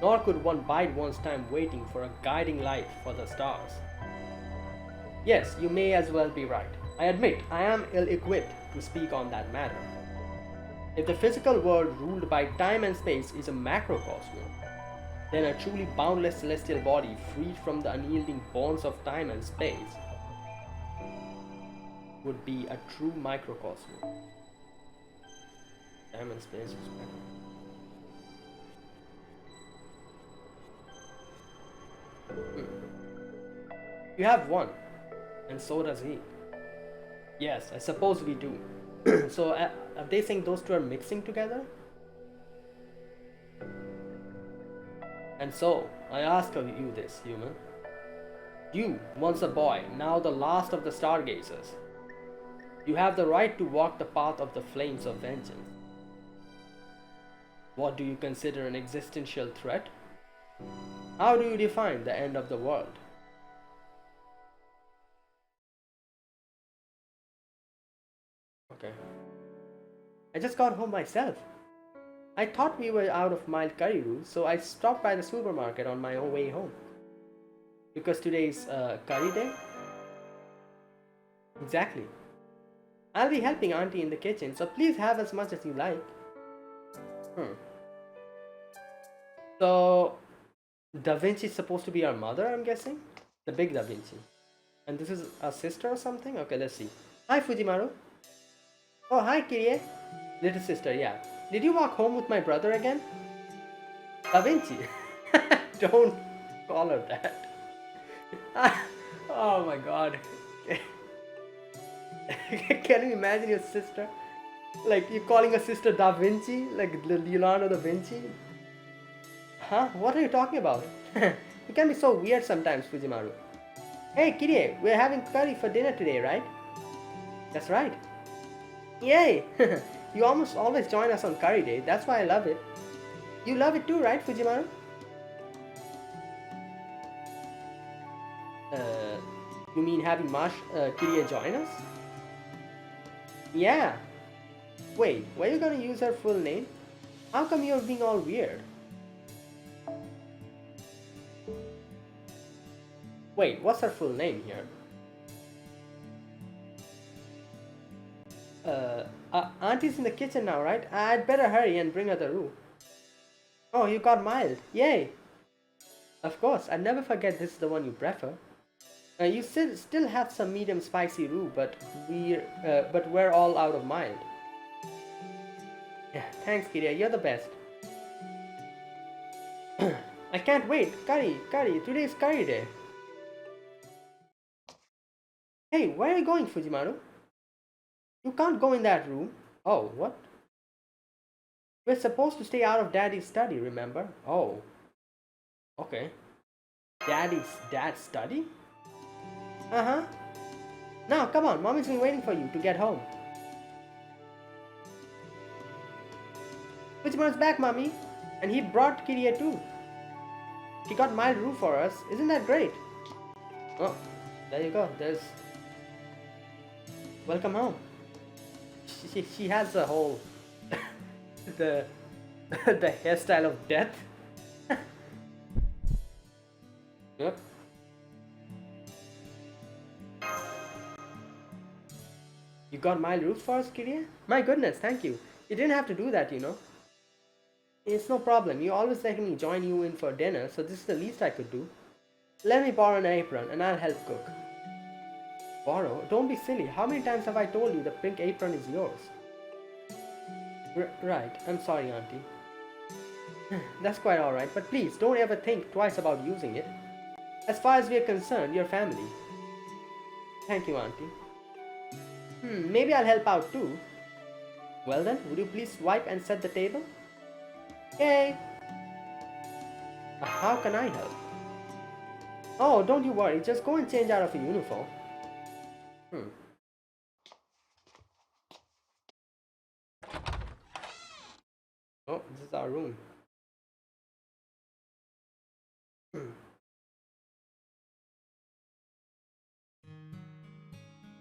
Nor could one bide one's time waiting for a guiding light for the stars. Yes, you may as well be right. I admit I am ill-equipped to speak on that matter. If the physical world ruled by time and space is a macrocosm, then a truly boundless celestial body freed from the unyielding bonds of time and space would be a true microcosm. Time and space is macrocosm. You have one, and so does he. Yes, I suppose we do. So, are they saying those two are mixing together? And so, I ask of you this, human. You, once a boy, now the last of the stargazers. You have the right to walk the path of the flames of vengeance. What do you consider an existential threat? How do you define the end of the world? Okay. I just got home myself. I thought we were out of mild curry roux, so I stopped by the supermarket on my own way home. Because today's curry day? Exactly. I'll be helping Auntie in the kitchen, so please have as much as you like. So, Da Vinci is supposed to be our mother, I'm guessing? The big Da Vinci. And this is a sister or something? Okay, let's see. Hi, Fujimaru. Oh, hi, Kirie. Little sister, yeah. Did you walk home with my brother again? Da Vinci. Don't call her that. Oh my god. Can you imagine your sister? Like, you're calling a sister Da Vinci? Like Leonardo da Vinci? Huh? What are you talking about? You can be so weird sometimes, Fujimaru. Hey, Kirie, we're having curry for dinner today, right? That's right. Yay! You almost always join us on curry day, that's why I love it. You love it too, right, Fujimaru? You mean having Kirie join us? Yeah. Wait, were you gonna use her full name? How come you're being all weird? Wait, what's her full name here? Auntie's in the kitchen now, right? I'd better hurry and bring her the roux. Oh, you got mild. Yay! Of course, I'd never forget this is the one you prefer. You still have some medium spicy roux, but we're all out of mild. Yeah, thanks, Kiria. You're the best. I can't wait. Curry. Today's curry day. Hey, where are you going, Fujimaru? You can't go in that room. Oh, what? We're supposed to stay out of Daddy's study, remember? Oh. Okay. Dad's study? Uh-huh. Now, come on. Mommy's been waiting for you to get home. Fujimaru's back, Mommy. And he brought Kiria too. She got mild roux for us. Isn't that great? Oh, there you go. There's... Welcome home. She has the whole... the hairstyle of death. Yep. You got mild roux for us, Kiria? My goodness, thank you. You didn't have to do that, you know. It's no problem. You always let me join you in for dinner, so this is the least I could do. Let me borrow an apron and I'll help cook. Borrow? Don't be silly. How many times have I told you the pink apron is yours? Right. I'm sorry, Auntie. That's quite alright, but please don't ever think twice about using it. As far as we're concerned, you're family. Thank you, Auntie. Maybe I'll help out too. Well then, would you please wipe and set the table? Yay! How can I help? Oh, don't you worry, just go and change out of your uniform. Oh, this is our room.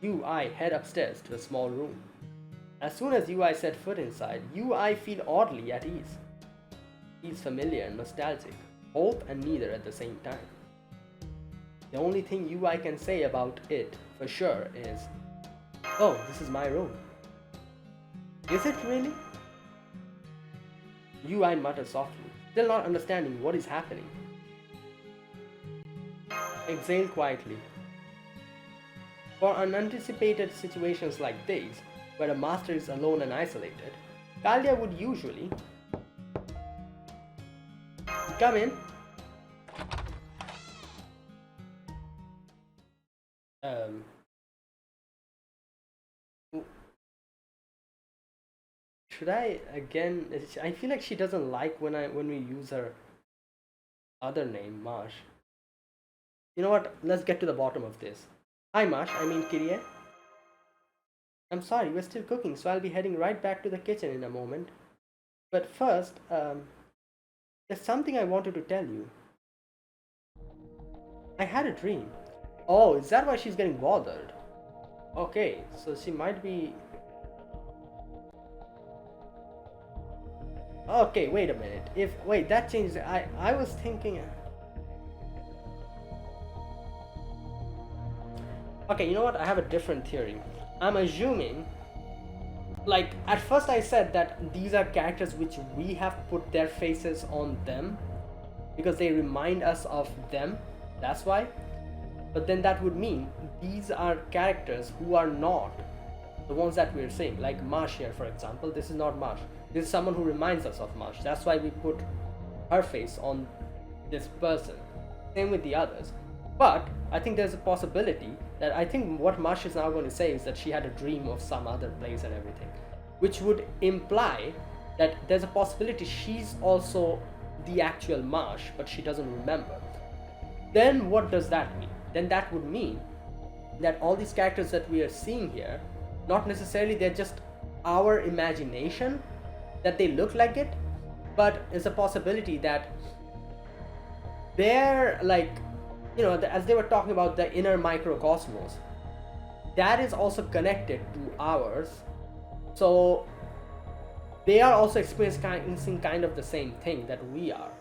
UI head upstairs to a small room. As soon as UI set foot inside, UI feel oddly at ease. Feels familiar and nostalgic, both and neither at the same time. The only thing UI can say about it for sure is, oh, this is my room. Is it really? UI mutters softly, still not understanding what is happening. Exhale quietly. For unanticipated situations like these, where a master is alone and isolated, Kalia would usually come in. Should I again? I feel like she doesn't like when we use her other name, Marsh. You know what? Let's get to the bottom of this. Hi, Marsh. I mean Kirie. I'm sorry, we're still cooking, so I'll be heading right back to the kitchen in a moment. But first, there's something I wanted to tell you. I had a dream. Oh, is that why she's getting bothered? Okay, so she might be... Okay, wait a minute. Wait, that changes. I was thinking... Okay, you know what? I have a different theory. I'm assuming... Like, at first I said that these are characters which we have put their faces on them because they remind us of them. That's why. But then that would mean these are characters who are not the ones that we're seeing. Like Marsh here, for example. This is not Marsh. This is someone who reminds us of Marsh. That's why we put her face on this person. Same with the others. But I think there's a possibility that I think what Marsh is now going to say is that she had a dream of some other place and everything, which would imply that there's a possibility she's also the actual Marsh, but she doesn't remember. Then what does that mean? Then that would mean that all these characters that we are seeing here, not necessarily they're just our imagination that they look like it, but it's a possibility that they're like, you know, as they were talking about the inner microcosmos, that is also connected to ours. So they are also experiencing kind of the same thing that we are.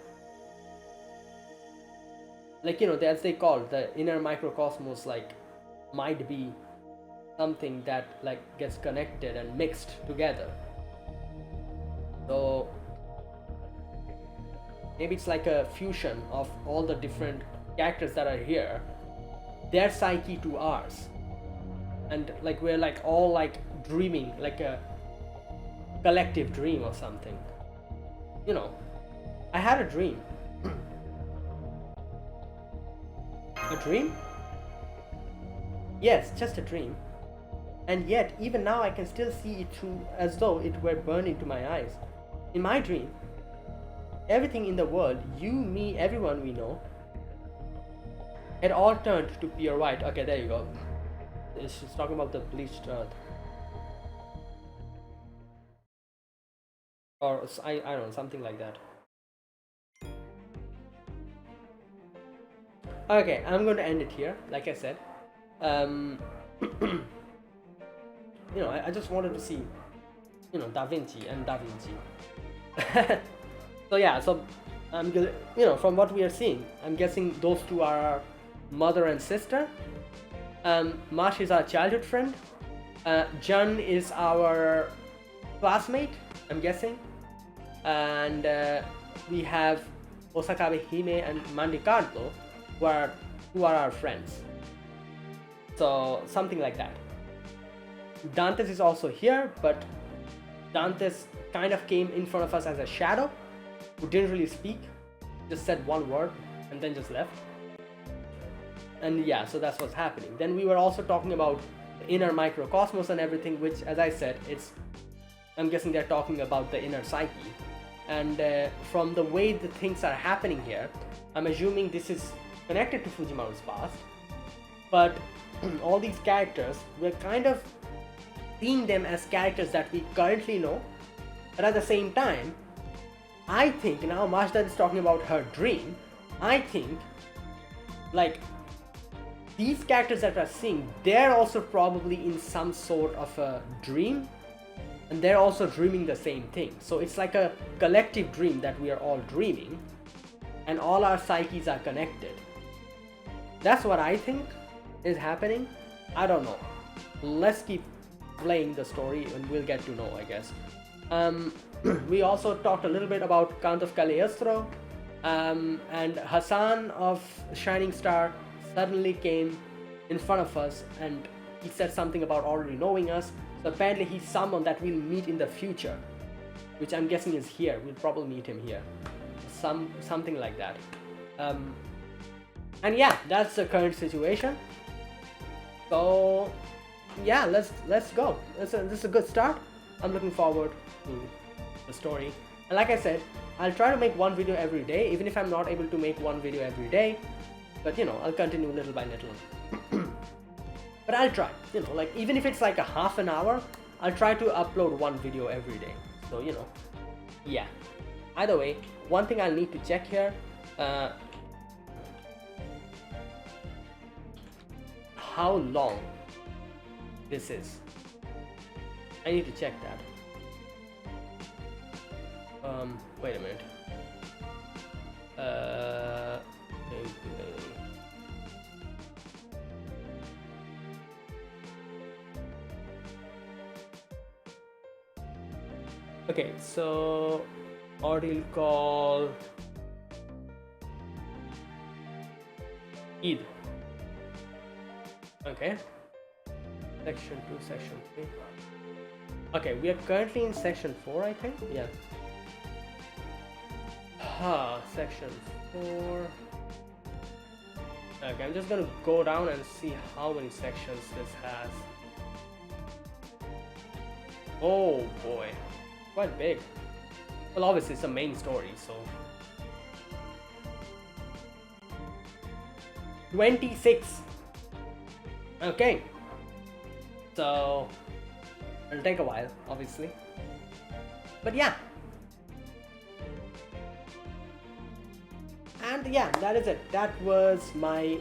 Like, you know, as they call the inner microcosmos, like, might be something that like gets connected and mixed together. So maybe it's like a fusion of all the different characters that are here, their psyche to ours, and like we're like all like dreaming, like a collective dream or something. You know, I had a dream. A dream? Yes, just a dream. And yet, even now I can still see it through as though it were burned into my eyes. In my dream, everything in the world, you, me, everyone we know, had all turned to pure white. Okay, there you go. She's talking about the bleached earth. Or, I don't know, something like that. Okay, I'm going to end it here, like I said. You know, I just wanted to see, you know, Da Vinci and Da Vinci. So yeah, so you know, from what we are seeing, I'm guessing those two are our mother and sister. Mash is our childhood friend. Jun is our classmate, I'm guessing. And we have Osakabe Hime and Manricardo, who are our friends. So something like that. Dantes is also here, but Dantes kind of came in front of us as a shadow, who didn't really speak, just said one word and then just left. And yeah, so that's what's happening. Then we were also talking about the inner microcosmos and everything, which, as I said, I'm guessing they're talking about the inner psyche. And from the way the things are happening here, I'm assuming this is connected to Fujimaru's past. But all these characters, we're kind of seeing them as characters that we currently know, but at the same time, I think now Majda is talking about her dream. I think like these characters that we're seeing, they're also probably in some sort of a dream, and they're also dreaming the same thing. So it's like a collective dream that we are all dreaming, and all our psyches are connected. That's what I think is happening. I don't know. Let's keep playing the story and we'll get to know, I guess. We also talked a little bit about Count of Cagliostro, and Hassan of Shining Star suddenly came in front of us and he said something about already knowing us. So apparently he's someone that we'll meet in the future, which I'm guessing is here. We'll probably meet him here, something like that. And yeah, that's the current situation. So yeah, let's go. This is a good start. I'm looking forward to the story. And like I said, I'll try to make one video every day, even if I'm not able to make one video every day. But you know, I'll continue little by little. But I'll try. You know, like even if it's like a half an hour, I'll try to upload one video every day. So you know, yeah. Either way, one thing I'll need to check here. How long this is. I need to check that. Wait a minute. Okay, so Ordeal call Eid. Okay. Section 2, Section 3. Okay, we are currently in Section 4, I think. Yeah. Section 4. Okay, I'm just gonna go down and see how many sections this has. Oh boy, quite big. Well, obviously it's a main story, so 26. Okay, so It'll take a while, obviously. But yeah. And yeah, that is it. That was my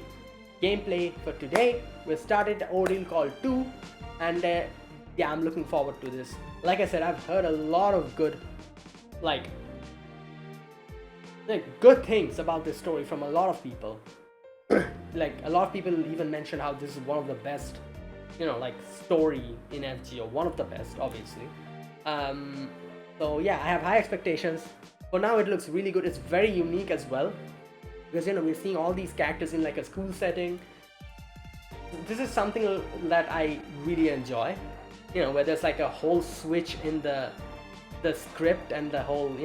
gameplay for today. We started Ordeal Call 2, and yeah, I'm looking forward to this. Like I said, I've heard a lot of good good things about this story from a lot of people. Like a lot of people even mentioned how this is one of the best, story in FGO, one of the best, obviously. So yeah, I have high expectations. For now, it looks really good. It's very unique as well, because we're seeing all these characters in like a school setting. This is something that I really enjoy, where there's like a whole switch in the script and the whole,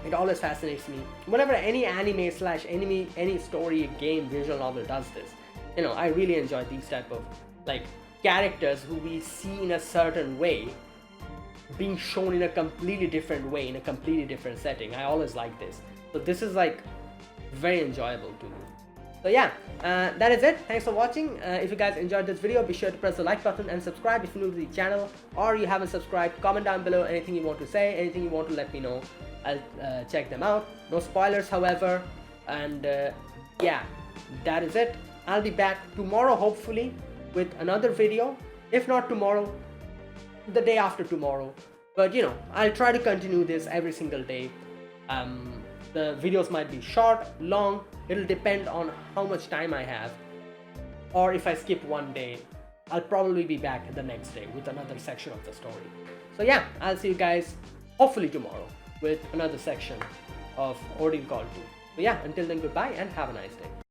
it always fascinates me whenever any anime slash any story game visual novel does this. I really enjoy these type of characters who we see in a certain way being shown in a completely different way in a completely different setting. I always like this. So this is very enjoyable to me. So yeah, that is it. Thanks for watching. If you guys enjoyed this video, be sure to press the like button and subscribe if you're new to the channel, or you haven't subscribed. Comment down below anything you want to say, anything you want to let me know. I'll check them out. No spoilers, however. And yeah, that is it. I'll be back tomorrow, hopefully, with another video. If not tomorrow, the day after tomorrow. But I'll try to continue this every single day. The videos might be short, long. It'll depend on how much time I have. Or if I skip one day, I'll probably be back the next day with another section of the story. So yeah, I'll see you guys hopefully tomorrow with another section of Ordeal Call 2. So yeah, until then, goodbye and have a nice day.